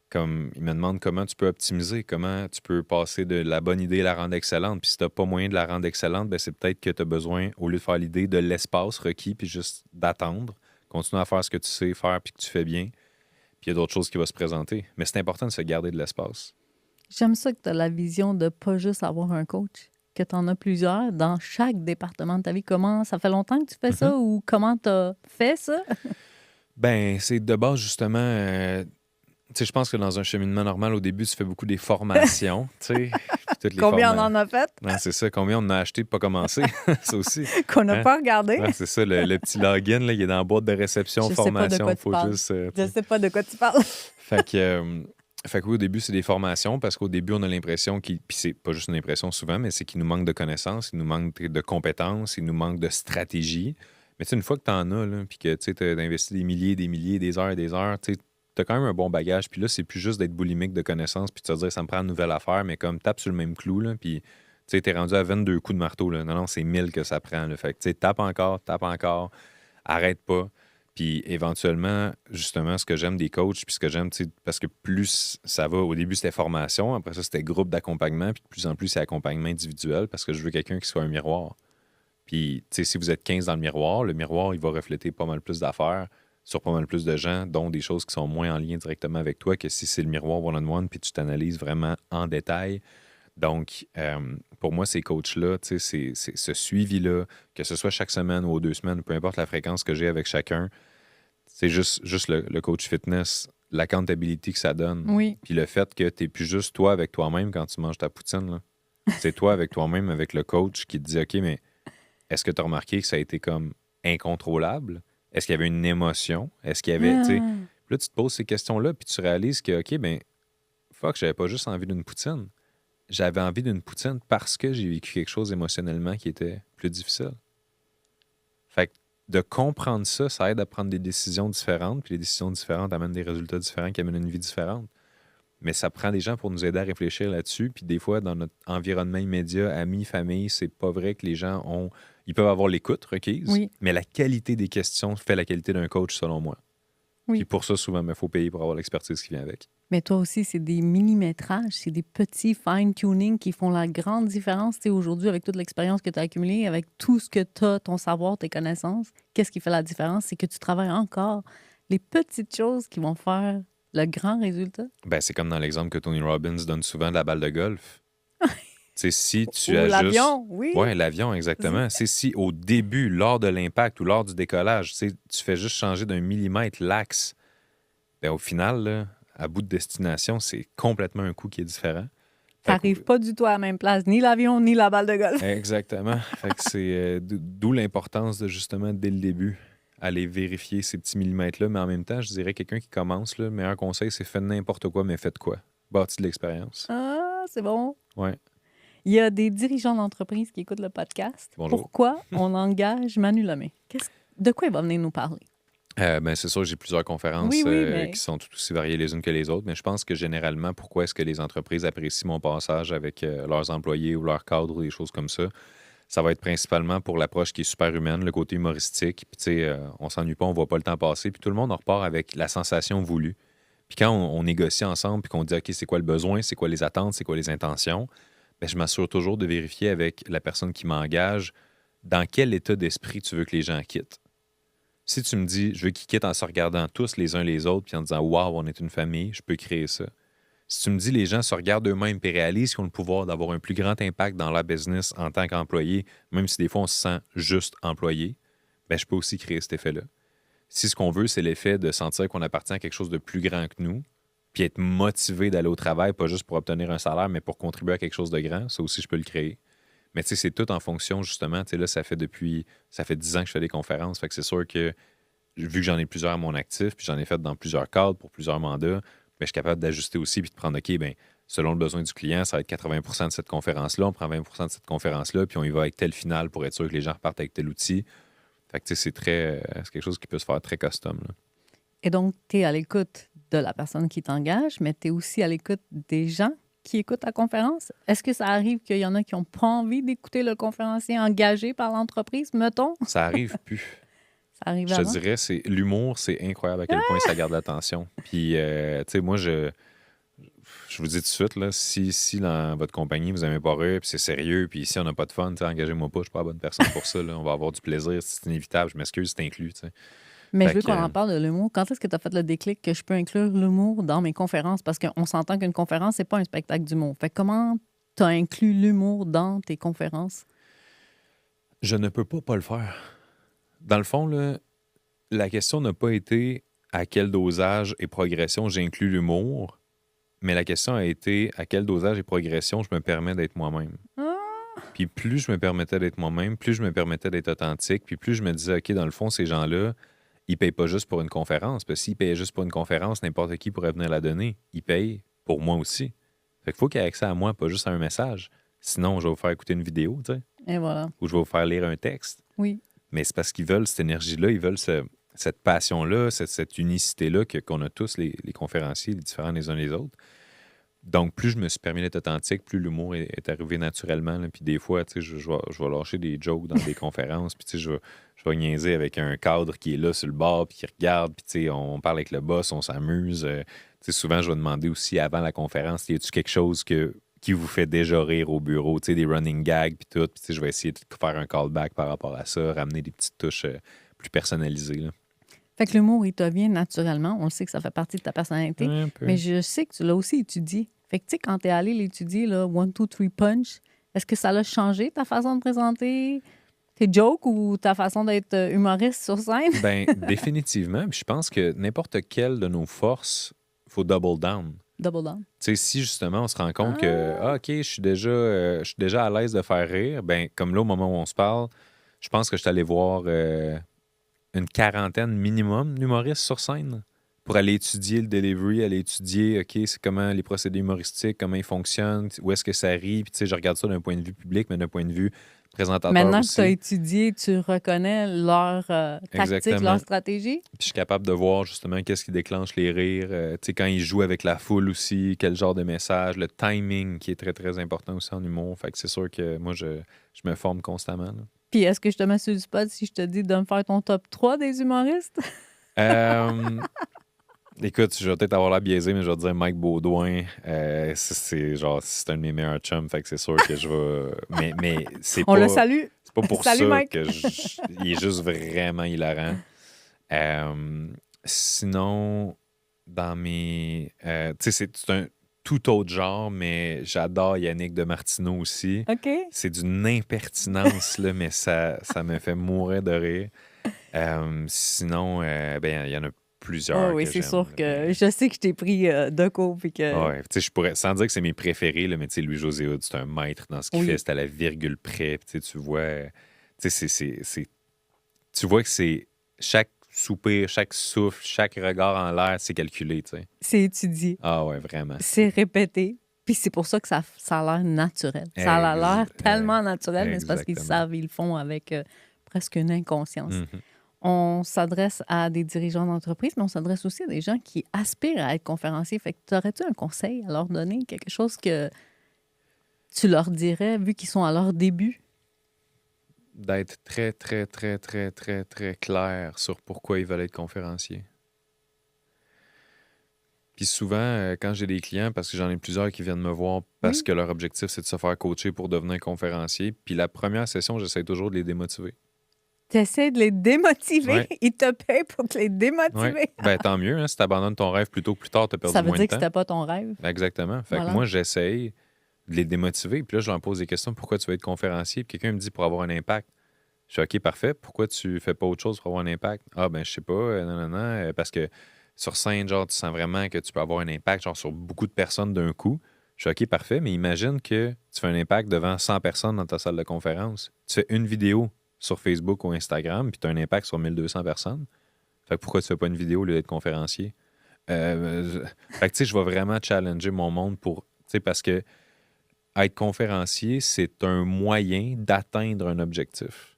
Comme, ils me demandent comment tu peux optimiser, comment tu peux passer de la bonne idée et la rendre excellente. Puis si tu n'as pas moyen de la rendre excellente, ben c'est peut-être que tu as besoin, au lieu de faire l'idée, de l'espace requis, puis juste d'attendre, continuer à faire ce que tu sais faire puis que tu fais bien. Puis il y a d'autres choses qui vont se présenter. Mais c'est important de se garder de l'espace. J'aime ça que tu as la vision de pas juste avoir un coach. que tu en as plusieurs dans chaque département de ta vie. Comment ça fait longtemps que tu fais Mhm. ça ou comment tu as fait ça? Ben, c'est de base, justement, tu sais, je pense que dans un cheminement normal, au début, tu fais beaucoup des formations, tu sais, puis toutes les Combien on formations. en a fait Non, c'est ça. Combien on en a acheté pour pas commencer? Ça aussi. qu'on n'a Hein? pas regardé? Ouais, c'est ça, le petit login, là, il est dans la boîte de réception, Je sais pas de formation. quoi tu Faut parles. juste. Je sais pas de quoi tu parles. Fait que, fait que oui, au début, c'est des formations parce qu'au début, on a l'impression qu'il. Puis c'est pas juste une impression souvent, mais c'est qu'il nous manque de connaissances, il nous manque de compétences, il nous manque de stratégie. Mais tu sais, une fois que tu en as, là, puis que tu as investi des milliers, des heures, tu as quand même un bon bagage. Puis là, c'est plus juste d'être boulimique de connaissances, puis de te dire, ça me prend une nouvelle affaire, mais comme tape sur le même clou, là, puis tu sais, t'es rendu à 22 coups de marteau. Là. Non, non, c'est 1000 que ça prend. Là. Fait que tu sais, tape encore, arrête pas. Puis éventuellement, justement, ce que j'aime des coachs, puis ce que j'aime, tu sais, parce que plus ça va, au début c'était formation, après ça c'était groupe d'accompagnement, puis de plus en plus c'est accompagnement individuel parce que je veux quelqu'un qui soit un miroir. Puis, tu sais, si vous êtes 15 dans le miroir, il va refléter pas mal plus d'affaires sur pas mal plus de gens, dont des choses qui sont moins en lien directement avec toi que si c'est le miroir one-on-one, puis tu t'analyses vraiment en détail. Donc, pour moi, ces coachs-là, tu sais, c'est ce suivi-là, que ce soit chaque semaine ou aux 2 semaines, peu importe la fréquence que j'ai avec chacun, c'est juste le coach fitness, l'accountability que ça donne. Oui. Puis le fait que tu n'es plus juste toi avec toi-même quand tu manges ta poutine. Là. C'est toi avec toi-même, avec le coach qui te dit OK, mais est-ce que tu as remarqué que ça a été comme incontrôlable? Est-ce qu'il y avait une émotion? Est-ce qu'il y avait. Tu sais, Ah. là, tu te poses ces questions-là, puis tu réalises que, OK, ben, fuck, j'avais pas juste envie d'une poutine. J'avais envie d'une poutine parce que j'ai vécu quelque chose émotionnellement qui était plus difficile. Fait que de comprendre ça, ça aide à prendre des décisions différentes, puis les décisions différentes amènent des résultats différents qui amènent une vie différente. Mais ça prend des gens pour nous aider à réfléchir là-dessus. Puis des fois, dans notre environnement immédiat, amis, famille, c'est pas vrai que les gens ont. Ils peuvent avoir l'écoute requise, Oui. mais la qualité des questions fait la qualité d'un coach, selon moi. Oui. Puis pour ça, souvent, il faut payer pour avoir l'expertise qui vient avec. Mais toi aussi, c'est des millimétrages, c'est des petits fine-tuning qui font la grande différence. Tu sais, aujourd'hui, avec toute l'expérience que tu as accumulée, avec tout ce que tu as, ton savoir, tes connaissances, qu'est-ce qui fait la différence? C'est que tu travailles encore les petites choses qui vont faire le grand résultat. Ben, c'est comme dans l'exemple que Tony Robbins donne souvent de la balle de golf. C'est si tu Ou ajustes. l'avion, oui. Oui, l'avion, exactement. C'est si au début, lors de l'impact ou lors du décollage, tu fais juste changer d'un millimètre l'axe, ben, au final, là, à bout de destination, c'est complètement un coup qui est différent. Ça n'arrive pas du tout à la même place, ni l'avion, ni la balle de golf. Exactement. Fait que c'est d'où l'importance de justement, dès le début, aller vérifier ces petits millimètres-là. Mais en même temps, je dirais quelqu'un qui commence, le meilleur conseil, c'est faites n'importe quoi, mais faites quoi? Bâtis de l'expérience. Ah, c'est bon. Ouais. Il y a des dirigeants d'entreprise qui écoutent le podcast. Bonjour. Pourquoi on engage Manu Lemay? De quoi il va venir nous parler? Ben, c'est sûr, j'ai plusieurs conférences Oui, mais... qui sont tout aussi variées les unes que les autres, mais je pense que généralement, pourquoi est-ce que les entreprises apprécient mon passage avec leurs employés ou leurs cadres ou des choses comme ça va être principalement pour l'approche qui est super humaine, le côté humoristique. Puis, tu sais, on s'ennuie pas, on voit pas le temps passer, puis tout le monde en repart avec la sensation voulue. Puis quand on négocie ensemble, puis qu'on dit, OK, c'est quoi le besoin, c'est quoi les attentes, c'est quoi les intentions, bien, je m'assure toujours de vérifier avec la personne qui m'engage dans quel état d'esprit tu veux que les gens quittent. Si tu me dis, je veux qu'ils quittent en se regardant tous les uns les autres puis en disant, waouh, on est une famille, je peux créer ça. Si tu me dis, les gens se regardent eux-mêmes et réalisent qu'ils ont le pouvoir d'avoir un plus grand impact dans leur business en tant qu'employé, même si des fois on se sent juste employé, bien, je peux aussi créer cet effet-là. Si ce qu'on veut, c'est l'effet de sentir qu'on appartient à quelque chose de plus grand que nous, puis être motivé d'aller au travail, pas juste pour obtenir un salaire, mais pour contribuer à quelque chose de grand, ça aussi, je peux le créer. Mais tu sais, c'est tout en fonction, justement. Tu sais, là, ça fait 10 ans que je fais des conférences. Fait que c'est sûr que, vu que j'en ai plusieurs à mon actif, puis j'en ai fait dans plusieurs cadres pour plusieurs mandats, mais je suis capable d'ajuster aussi puis de prendre, OK, bien, selon le besoin du client, ça va être 80 de cette conférence-là, on prend 20 de cette conférence-là, puis on y va avec tel final pour être sûr que les gens repartent avec tel outil. Fait que, tu sais, c'est quelque chose qui peut se faire très custom, là. Et donc, tu es à l'écoute de la personne qui t'engage, mais tu es aussi à l'écoute des gens qui écoutent ta conférence. Est-ce que ça arrive qu'il y en a qui n'ont pas envie d'écouter le conférencier engagé par l'entreprise, mettons? Ça arrive plus. Ça arrive Je avant? te dirais, l'humour, c'est incroyable à quel point ça garde l'attention. Puis, tu sais, moi, je vous dis tout de suite, là, si dans votre compagnie, vous n'aimez pas rire, puis c'est sérieux, puis si on n'a pas de fun, engagez-moi pas, je ne suis pas la bonne personne pour ça. Là. On va avoir du plaisir, c'est inévitable, je m'excuse, c'est inclus. T'sais. Mais Fait je veux que, qu'on en parle de l'humour. Quand est-ce que tu as fait le déclic que je peux inclure l'humour dans mes conférences? Parce qu'on s'entend qu'une conférence, c'est pas un spectacle d'humour. Fait que comment tu as inclus l'humour dans tes conférences? Je ne peux pas le faire. Dans le fond, là, la question n'a pas été à quel dosage et progression j'inclus l'humour, mais la question a été à quel dosage et progression je me permets d'être moi-même. Ah! Puis plus je me permettais d'être moi-même, plus je me permettais d'être authentique, puis plus je me disais, OK, dans le fond, ces gens-là, ils payent pas juste pour une conférence, parce que s'ils payaient juste pour une conférence, n'importe qui pourrait venir la donner. Ils payent pour moi aussi. Fait qu'il faut qu'il y ait accès à moi, pas juste à un message. Sinon, je vais vous faire écouter une vidéo, tu sais, Et voilà. ou je vais vous faire lire un texte. Oui. Mais c'est parce qu'ils veulent cette énergie-là, ils veulent cette passion-là, cette unicité-là qu'on a tous, les conférenciers, les différents les uns les autres. Donc, plus je me suis permis d'être authentique, plus l'humour est arrivé naturellement. Là. Puis des fois, tu sais, je vais lâcher des jokes dans des conférences, puis tu sais, je vais niaiser avec un cadre qui est là sur le bord, puis qui regarde, puis tu sais, on parle avec le boss, on s'amuse. Tu sais, souvent, je vais demander aussi avant la conférence, y a-tu quelque chose qui vous fait déjà rire au bureau, tu sais, des running gags, puis tout. Puis tu sais, je vais essayer de faire un callback par rapport à ça, ramener des petites touches plus personnalisées. Là. Fait que l'humour, il te vient naturellement. On le sait que ça fait partie de ta personnalité. Un peu. Mais je sais que tu l'as aussi étudié. Fait que, tu sais, quand tu es allé l'étudier, là, 1, 2, 3 punch, est-ce que ça a changé ta façon de présenter tes jokes ou ta façon d'être humoriste sur scène? Ben, définitivement. Puis je pense que n'importe quelle de nos forces, il faut double down. Double down. Tu sais, si justement on se rend compte que, OK, je suis déjà à l'aise de faire rire, ben comme là, au moment où on se parle, je pense que je suis allé voir une quarantaine minimum d'humoristes sur scène pour aller étudier le delivery, aller étudier, OK, c'est comment les procédés humoristiques, comment ils fonctionnent, où est-ce que ça rit. Puis, tu sais, je regarde ça d'un point de vue public, mais d'un point de vue présentateur Maintenant aussi. que tu as étudié, tu reconnais leur tactique, Exactement. leur stratégie? Puis je suis capable de voir justement qu'est-ce qui déclenche les rires. Tu sais, quand ils jouent avec la foule aussi, quel genre de message, le timing qui est très, très important aussi en humour. Fait que c'est sûr que moi, je me forme constamment. Là. Puis est-ce que je te mets sur le spot si je te dis de me faire ton top 3 des humoristes? Écoute, je vais peut-être avoir l'air biaisé, mais je vais te dire Mike Baudouin. C'est un de mes meilleurs chums, fait que c'est sûr que je vais. Mais c'est On pas. le salue. C'est pas pour Salut, ça Mike. que il est juste vraiment hilarant. Sinon, dans mes. Tu sais, c'est un tout autre genre, mais j'adore Yannick de Martineau aussi. OK. C'est d'une impertinence, là, mais ça me fait mourir de rire. Sinon, ben, il y en a plusieurs. Oh, oui, que c'est j'aime, sûr là, que mais- je sais que je t'ai pris de court puis que Ouais, tu sais, je pourrais, sans dire que c'est mes préférés, là, mais tu sais, Louis-José Hood, c'est un maître dans ce qu'il Oui. fait, c'est à la virgule près. Puis, tu sais, tu vois, tu sais, tu vois que c'est chaque soupir, chaque souffle, chaque regard en l'air, c'est calculé, tu sais. c'est étudié, Ah ouais, vraiment. c'est répété. Puis c'est pour ça que ça a l'air naturel. Ça a l'air tellement naturel, mais c'est parce qu'ils exactement. savent, ils le font avec presque une inconscience. Mhm. On s'adresse à des dirigeants d'entreprise, mais on s'adresse aussi à des gens qui aspirent à être conférenciers. Fait que aurais-tu un conseil à leur donner, quelque chose que tu leur dirais, vu qu'ils sont à leur début? D'être très, très, très, très, très, très clair sur pourquoi ils veulent être conférenciers. Puis souvent, quand j'ai des clients, parce que j'en ai plusieurs qui viennent me voir parce Oui. que leur objectif, c'est de se faire coacher pour devenir conférencier, puis la première session, j'essaie toujours de les démotiver. Tu essaies de les démotiver. Ouais. Ils te payent pour te les démotiver. Ouais. Ben, tant mieux, hein, si tu abandonnes ton rêve plutôt que plus tard, tu as perdu Ça veut moins dire de que temps. c'était pas ton rêve. Exactement. Fait Voilà. que moi, j'essaye de les démotiver. Puis là, je leur pose des questions. Pourquoi tu veux être conférencier? Puis quelqu'un me dit pour avoir un impact. Je suis OK, parfait. Pourquoi tu fais pas autre chose pour avoir un impact? Ah, ben, je sais pas. Non. Parce que sur scène, genre, tu sens vraiment que tu peux avoir un impact, genre, sur beaucoup de personnes d'un coup. Je suis OK, parfait. Mais imagine que tu fais un impact devant 100 personnes dans ta salle de conférence. Tu fais une vidéo sur Facebook ou Instagram, puis tu as un impact sur 1200 personnes. Fait que pourquoi tu fais pas une vidéo au lieu d'être conférencier? Fait que, tu sais, je vais vraiment challenger mon monde pour, tu sais, parce que être conférencier, c'est un moyen d'atteindre un objectif.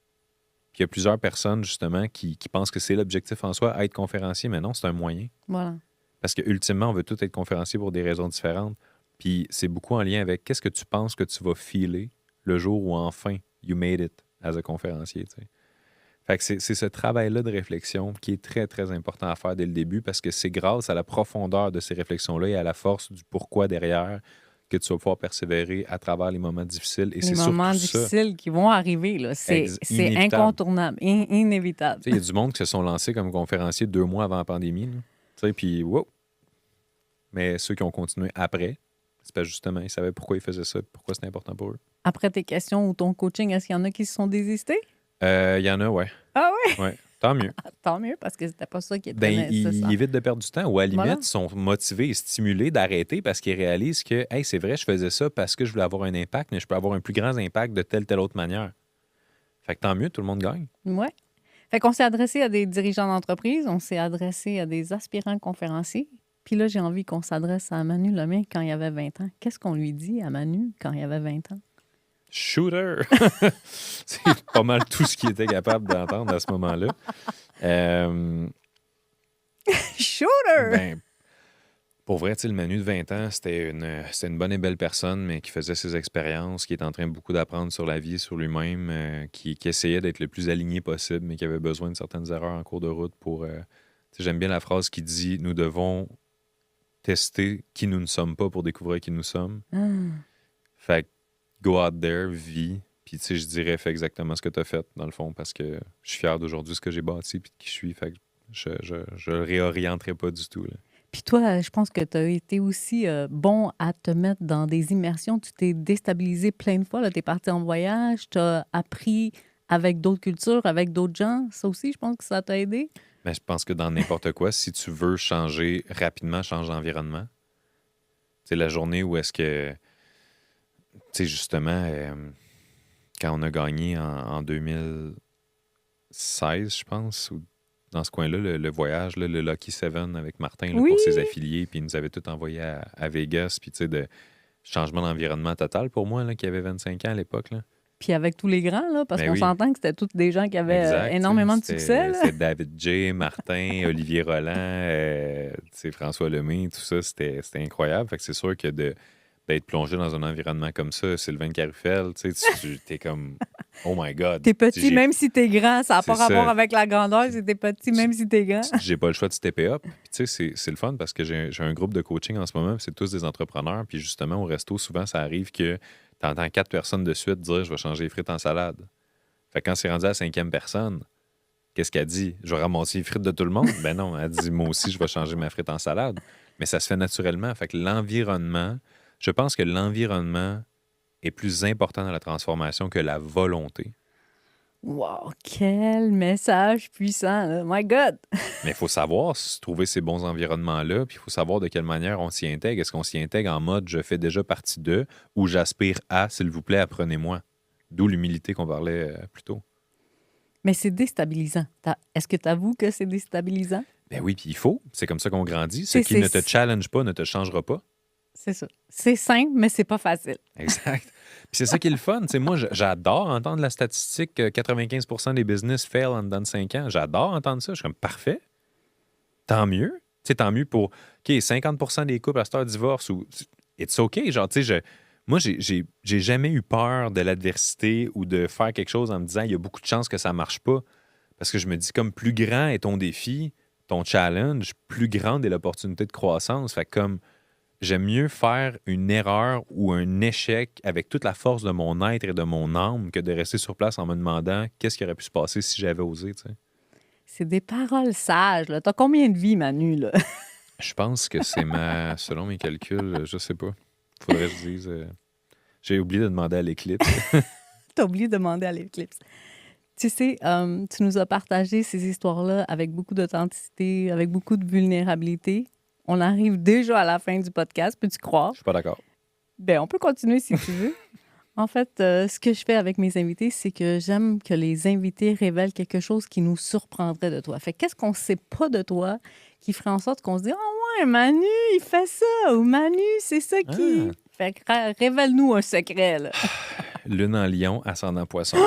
Puis il y a plusieurs personnes, justement, qui pensent que c'est l'objectif en soi, être conférencier, mais non, c'est un moyen. Voilà. Parce que ultimement, on veut tous être conférencier pour des raisons différentes. Puis c'est beaucoup en lien avec qu'est-ce que tu penses que tu vas filer le jour où enfin you made it as a conférencier, tu sais. Fait que c'est ce travail-là de réflexion qui est très, très important à faire dès le début parce que c'est grâce à la profondeur de ces réflexions-là et à la force du pourquoi derrière que tu vas pouvoir persévérer à travers les moments difficiles. Et Les c'est moments surtout ça. difficiles qui vont arriver, là, c'est Inévitable. incontournable, inévitable. Tu sais, il y a du monde qui se sont lancés comme conférenciers 2 mois avant la pandémie. Là. Tu sais, puis wow. Mais ceux qui ont continué après, C'est parce que justement, ils savaient pourquoi ils faisaient ça et pourquoi c'était important pour eux. Après tes questions ou ton coaching, est-ce qu'il y en a qui se sont désistés? Il y en a, ouais. Ah oui? Ouais. Tant mieux. Tant mieux, parce que c'était pas ça qui était Ben, nécessaire. ils évitent de perdre du temps ou à la limite, Voilà. ils sont motivés et stimulés d'arrêter parce qu'ils réalisent que, hey, c'est vrai, je faisais ça parce que je voulais avoir un impact, mais je peux avoir un plus grand impact de telle autre manière. Fait que tant mieux, tout le monde gagne. Ouais. Fait qu'on s'est adressé à des dirigeants d'entreprise, on s'est adressé à des aspirants conférenciers. Puis là, j'ai envie qu'on s'adresse à Manu Lemay quand il avait 20 ans. Qu'est-ce qu'on lui dit à Manu quand il avait 20 ans? Shooter! C'est pas mal tout ce qu'il était capable d'entendre à ce moment-là. Shooter! Ben, pour vrai, tu sais, le Manu de 20 ans, c'était une bonne et belle personne, mais qui faisait ses expériences, qui est en train beaucoup d'apprendre sur la vie, sur lui-même, qui essayait d'être le plus aligné possible, mais qui avait besoin de certaines erreurs en cours de route pour... tu sais, j'aime bien la phrase qui dit « Nous devons tester qui nous ne sommes pas pour découvrir qui nous sommes. Ah. » Fait que go out there, vis. Puis, tu sais, je dirais, fais exactement ce que tu as fait, dans le fond, parce que je suis fier d'aujourd'hui, ce que j'ai bâti, puis de qui je suis. Fait que je le réorienterai pas du tout, là. Puis toi, je pense que tu as été aussi bon à te mettre dans des immersions. Tu t'es déstabilisé plein de fois. Tu es parti en voyage, tu as appris avec d'autres cultures, avec d'autres gens. Ça aussi, je pense que ça t'a aidé. Mais je pense que dans n'importe quoi, si tu veux changer rapidement, change d'environnement. C'est la journée où est-ce que, tu sais, justement, quand on a gagné en 2016, je pense, ou dans ce coin-là, le voyage, là, le Lucky Seven avec Martin là, Oui! pour ses affiliés, puis il nous avait tout envoyé à Vegas, puis tu sais, de changement d'environnement total pour moi, là, qui avait 25 ans à l'époque, là. Puis avec tous les grands, là, parce Ben qu'on oui. s'entend que c'était tous des gens qui avaient Exact, énormément de tu sais, succès. Là. C'était David J, Martin, Olivier Roland, tu sais, François Lemay, tout ça, c'était incroyable. Fait que c'est sûr que d'être plongé dans un environnement comme ça, Sylvain Carufel, tu sais, tu t'es comme, oh my God. T'es Tu sais, petit, même si t'es grand. Ça n'a pas c'est rapport ça. avec la grandeur, c'est t'es petit, même si t'es grand. J'ai pas le choix de stepper up. Puis tu sais, c'est le fun parce que j'ai un groupe de coaching en ce moment, puis c'est tous des entrepreneurs. Puis justement, au resto, souvent, ça arrive que tu entends 4 personnes de suite dire « Je vais changer les frites en salade ». Fait que quand c'est rendu à la 5e personne, qu'est-ce qu'elle dit? Je vais ramasser les frites de tout le monde? Ben non, elle dit moi aussi, je vais changer ma frite en salade. Mais ça se fait naturellement. Fait que l'environnement, je pense que l'environnement est plus important dans la transformation que la volonté. Wow, quel message puissant, là. My God! Mais il faut savoir trouver ces bons environnements-là, puis il faut savoir de quelle manière on s'y intègre. Est-ce qu'on s'y intègre en mode je fais déjà partie d'eux ou j'aspire à, s'il vous plaît, apprenez-moi? D'où l'humilité qu'on parlait plus tôt. Mais c'est déstabilisant. Est-ce que tu avoues que c'est déstabilisant? Ben oui, puis il faut. C'est comme ça qu'on grandit. Ce C'est- qui c'est- ne te challenge pas ne te changera pas. C'est ça. C'est simple, mais c'est pas facile. Exact. Puis c'est ça qui est le fun. Tu sais, moi, j'adore entendre la statistique que 95% des business fail en dedans de 5 ans. J'adore entendre ça. Je suis comme parfait. Tant mieux. Tu sais, tant mieux pour OK, 50% des couples à cette heure divorcent ou it's OK. Genre, tu sais, moi, j'ai jamais eu peur de l'adversité ou de faire quelque chose en me disant il y a beaucoup de chances que ça marche pas. Parce que je me dis, comme plus grand est ton défi, ton challenge, plus grande est l'opportunité de croissance. Fait que comme j'aime mieux faire une erreur ou un échec avec toute la force de mon être et de mon âme que de rester sur place en me demandant qu'est-ce qui aurait pu se passer si j'avais osé, tu sais. C'est des paroles sages, là. T'as combien de vies, Manu, là? Je pense que c'est selon mes calculs, je sais pas. Faudrait que je dise. J'ai oublié de demander à l'éclipse. T'as oublié de demander à l'éclipse. Tu sais, tu nous as partagé ces histoires-là avec beaucoup d'authenticité, avec beaucoup de vulnérabilité. On arrive déjà à la fin du podcast, peux-tu croire? Je suis pas d'accord. Ben, on peut continuer si tu veux. En fait, ce que je fais avec mes invités, c'est que j'aime que les invités révèlent quelque chose qui nous surprendrait de toi. Fait qu'est-ce qu'on ne sait pas de toi qui ferait en sorte qu'on se dit « Oh ouais, Manu, il fait ça! » ou « Manu, c'est ça qui... Ah. » Fait que révèle-nous un secret, là. Lune en lion, ascendant poisson.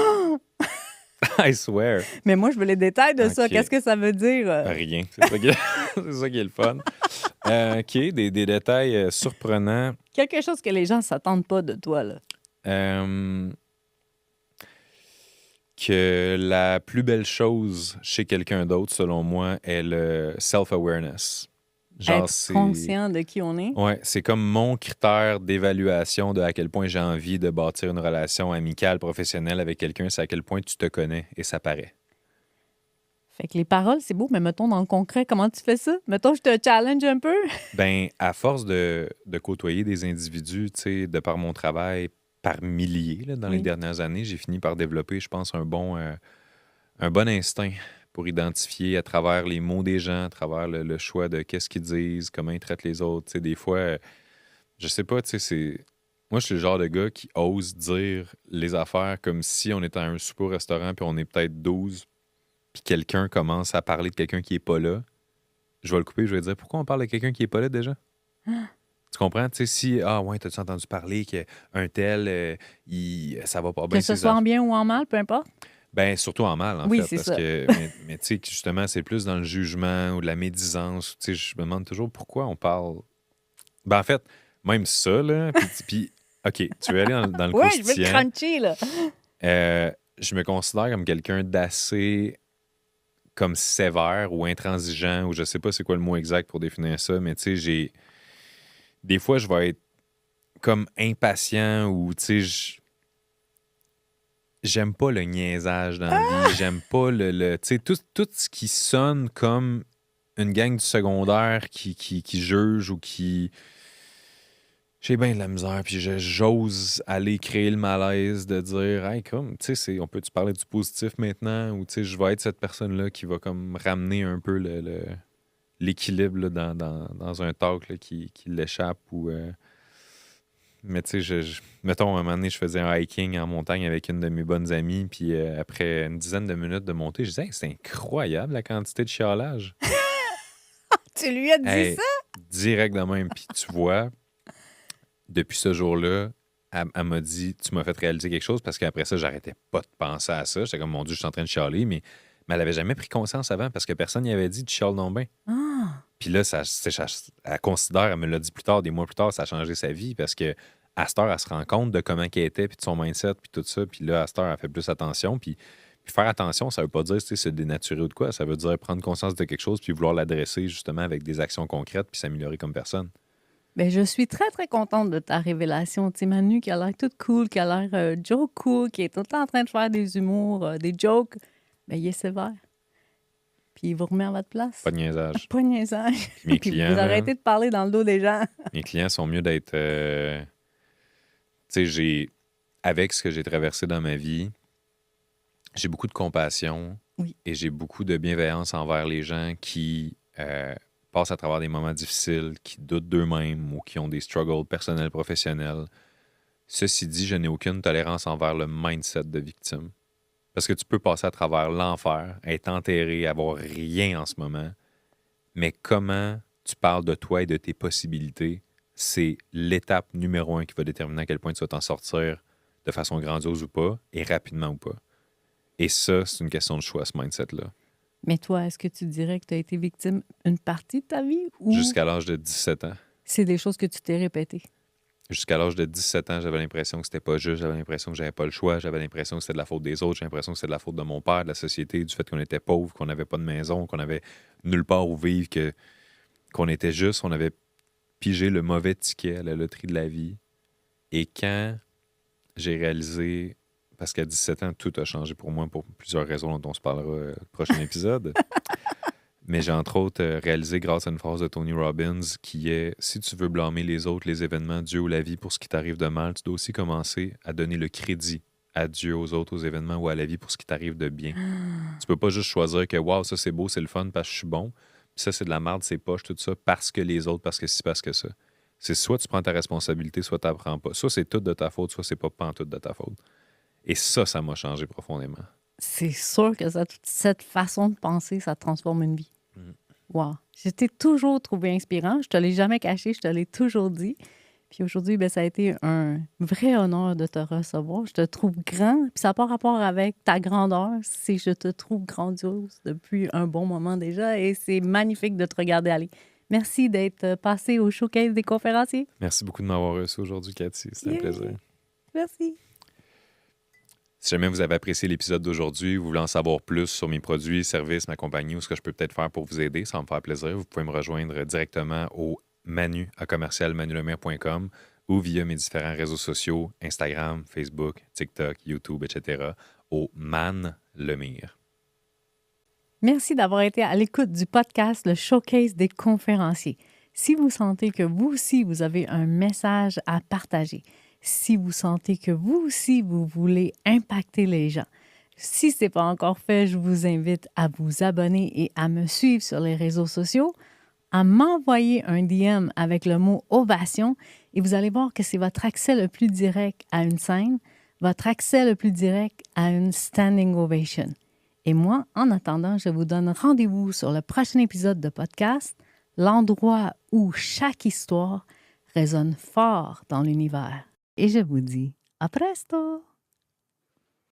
I swear. Mais moi, je veux les détails de ça. Ok. Qu'est-ce que ça veut dire? Rien. C'est ça, c'est ça qui est le fun. OK, des détails surprenants. Quelque chose que les gens ne s'attendent pas de toi, là. Que la plus belle chose chez quelqu'un d'autre, selon moi, est le self-awareness. Être conscient de qui on est. Ouais, c'est comme mon critère d'évaluation de à quel point j'ai envie de bâtir une relation amicale, professionnelle avec quelqu'un, c'est à quel point tu te connais et ça paraît. Fait que les paroles, c'est beau, mais mettons dans le concret, comment tu fais ça? Mettons, je te challenge un peu. Ben, à force de côtoyer des individus, tu sais, de par mon travail, par milliers, là, dans les Oui. dernières années, j'ai fini par développer, je pense, un bon instinct pour identifier à travers les mots des gens, à travers le choix de qu'est-ce qu'ils disent, comment ils traitent les autres. Tu sais, des fois, je sais pas, tu sais, c'est. Moi, je suis le genre de gars qui ose dire les affaires comme si on était à un souper au restaurant puis on est peut-être 12 puis quelqu'un commence à parler de quelqu'un qui est pas là. Je vais le couper, je vais dire pourquoi on parle de quelqu'un qui est pas là déjà? Tu comprends? Tu sais, si, ah ouais, t'as-tu entendu parler qu'un tel, ça va pas Que bien ce ses soit en affaires? bien ou en mal, peu importe. Ben, surtout en mal, en Oui, fait, c'est parce ça. que, mais tu sais, que justement, c'est plus dans le jugement ou de la médisance. Tu sais, je me demande toujours pourquoi on parle. Ben, en fait, même ça, là, puis OK, tu veux aller dans le Oui, je veux le croustillant. crunchy, là. Je me considère comme quelqu'un d'assez comme sévère ou intransigeant, ou je sais pas c'est quoi le mot exact pour définir ça, mais tu sais, des fois, je vais être comme impatient ou, tu sais, j'aime pas le niaisage dans la vie, j'aime pas tu sais, tout ce qui sonne comme une gang du secondaire qui juge ou qui. J'ai bien de la misère, puis j'ose aller créer le malaise de dire, hey, comme, tu sais, on peut-tu parler du positif maintenant, ou tu sais, je vais être cette personne-là qui va comme ramener un peu l'équilibre là, dans un talk là, qui l'échappe, ou. Mais tu sais, mettons, à un moment donné, je faisais un hiking en montagne avec une de mes bonnes amies, puis après une dizaine de minutes de montée, je disais, hey, c'est incroyable la quantité de chialage. Tu lui as dit Hey, ça? direct de même. Puis tu vois, depuis ce jour-là, elle m'a dit, tu m'as fait réaliser quelque chose parce qu'après ça, j'arrêtais pas de penser à ça. J'étais comme, mon Dieu, je suis en train de chialer, mais elle avait jamais pris conscience avant parce que personne n'y avait dit, tu chiales non bien. Ah, Puis là, elle considère, elle me l'a dit plus tard, des mois plus tard, ça a changé sa vie parce que à cette heure, elle se rend compte de comment elle était, puis de son mindset, puis tout ça. Puis là, à cette heure, elle fait plus attention. Puis faire attention, ça veut pas dire, tu sais, se dénaturer ou de quoi. Ça veut dire prendre conscience de quelque chose, puis vouloir l'adresser justement avec des actions concrètes, puis s'améliorer comme personne. ben je suis très, très contente de ta révélation. Tu sais, Manu qui a l'air toute cool, qui a l'air joke cool, qui est tout le temps en train de faire des humours, des jokes. Ben, il est sévère. Puis il vous remet à votre place. Pas de niaisage. Pas de niaisage. Puis mes Puis clients, vous là, arrêtez de parler dans le dos des gens. mes clients sont mieux d'être. Tu sais, avec ce que j'ai traversé dans ma vie, j'ai beaucoup de compassion Oui. et j'ai beaucoup de bienveillance envers les gens qui passent à travers des moments difficiles, qui doutent d'eux-mêmes ou qui ont des struggles personnels, professionnels. Ceci dit, je n'ai aucune tolérance envers le mindset de victime. Parce que tu peux passer à travers l'enfer, être enterré, avoir rien en ce moment, mais comment tu parles de toi et de tes possibilités, c'est l'étape numéro 1 qui va déterminer à quel point tu vas t'en sortir de façon grandiose ou pas, et rapidement ou pas. Et ça, c'est une question de choix, ce mindset-là. Mais toi, est-ce que tu dirais que tu as été victime une partie de ta vie ou Jusqu'à l'âge de 17 ans. c'est des choses que tu t'es répétées? Jusqu'à l'âge de 17 ans, j'avais l'impression que c'était pas juste, j'avais l'impression que j'avais pas le choix, j'avais l'impression que c'était de la faute des autres, j'avais l'impression que c'était de la faute de mon père, de la société, du fait qu'on était pauvre, qu'on n'avait pas de maison, qu'on avait nulle part où vivre, qu'on était juste, on avait pigé le mauvais ticket à la loterie de la vie. Et quand j'ai réalisé, parce qu'à 17 ans, tout a changé pour moi pour plusieurs raisons dont on se parlera au prochain épisode, mais j'ai entre autres réalisé grâce à une phrase de Tony Robbins qui est « Si tu veux blâmer les autres, les événements, Dieu ou la vie pour ce qui t'arrive de mal, tu dois aussi commencer à donner le crédit à Dieu, aux autres, aux événements ou à la vie pour ce qui t'arrive de bien. Tu peux pas juste choisir que wow, ça c'est beau, c'est le fun parce que je suis bon, puis ça c'est de la merde, c'est poche, tout ça, parce que les autres, parce que si, parce que ça. C'est soit tu prends ta responsabilité, soit tu n'apprends pas. Soit c'est tout de ta faute, soit c'est pas tout de ta faute. Et ça m'a changé profondément. C'est sûr que cette façon de penser, ça transforme une vie. Mm. Wow. Je t'ai toujours trouvé inspirant. Je te l'ai jamais caché, je te l'ai toujours dit. Puis aujourd'hui, ben, ça a été un vrai honneur de te recevoir. Je te trouve grand. Puis ça n'a pas rapport avec ta grandeur. C'est je te trouve grandiose depuis un bon moment déjà. Et c'est magnifique de te regarder aller. Merci d'être passé au showcase des conférenciers. Merci beaucoup de m'avoir reçu aujourd'hui, Cathy. C'était un plaisir. Merci. Si jamais vous avez apprécié l'épisode d'aujourd'hui, vous voulez en savoir plus sur mes produits, services, ma compagnie ou ce que je peux peut-être faire pour vous aider, ça va me faire plaisir. Vous pouvez me rejoindre directement au manu@manulemire.com ou via mes différents réseaux sociaux, Instagram, Facebook, TikTok, YouTube, etc. au Man Lemire. Merci d'avoir été à l'écoute du podcast Le Showcase des conférenciers. Si vous sentez que vous aussi, vous avez un message à partager, si vous sentez que vous aussi, vous voulez impacter les gens, si ce n'est pas encore fait, je vous invite à vous abonner et à me suivre sur les réseaux sociaux, à m'envoyer un DM avec le mot ovation et vous allez voir que c'est votre accès le plus direct à une scène, votre accès le plus direct à une standing ovation. Et moi, en attendant, je vous donne rendez-vous sur le prochain épisode de podcast, l'endroit où chaque histoire résonne fort dans l'univers. Et je vous dis à presto!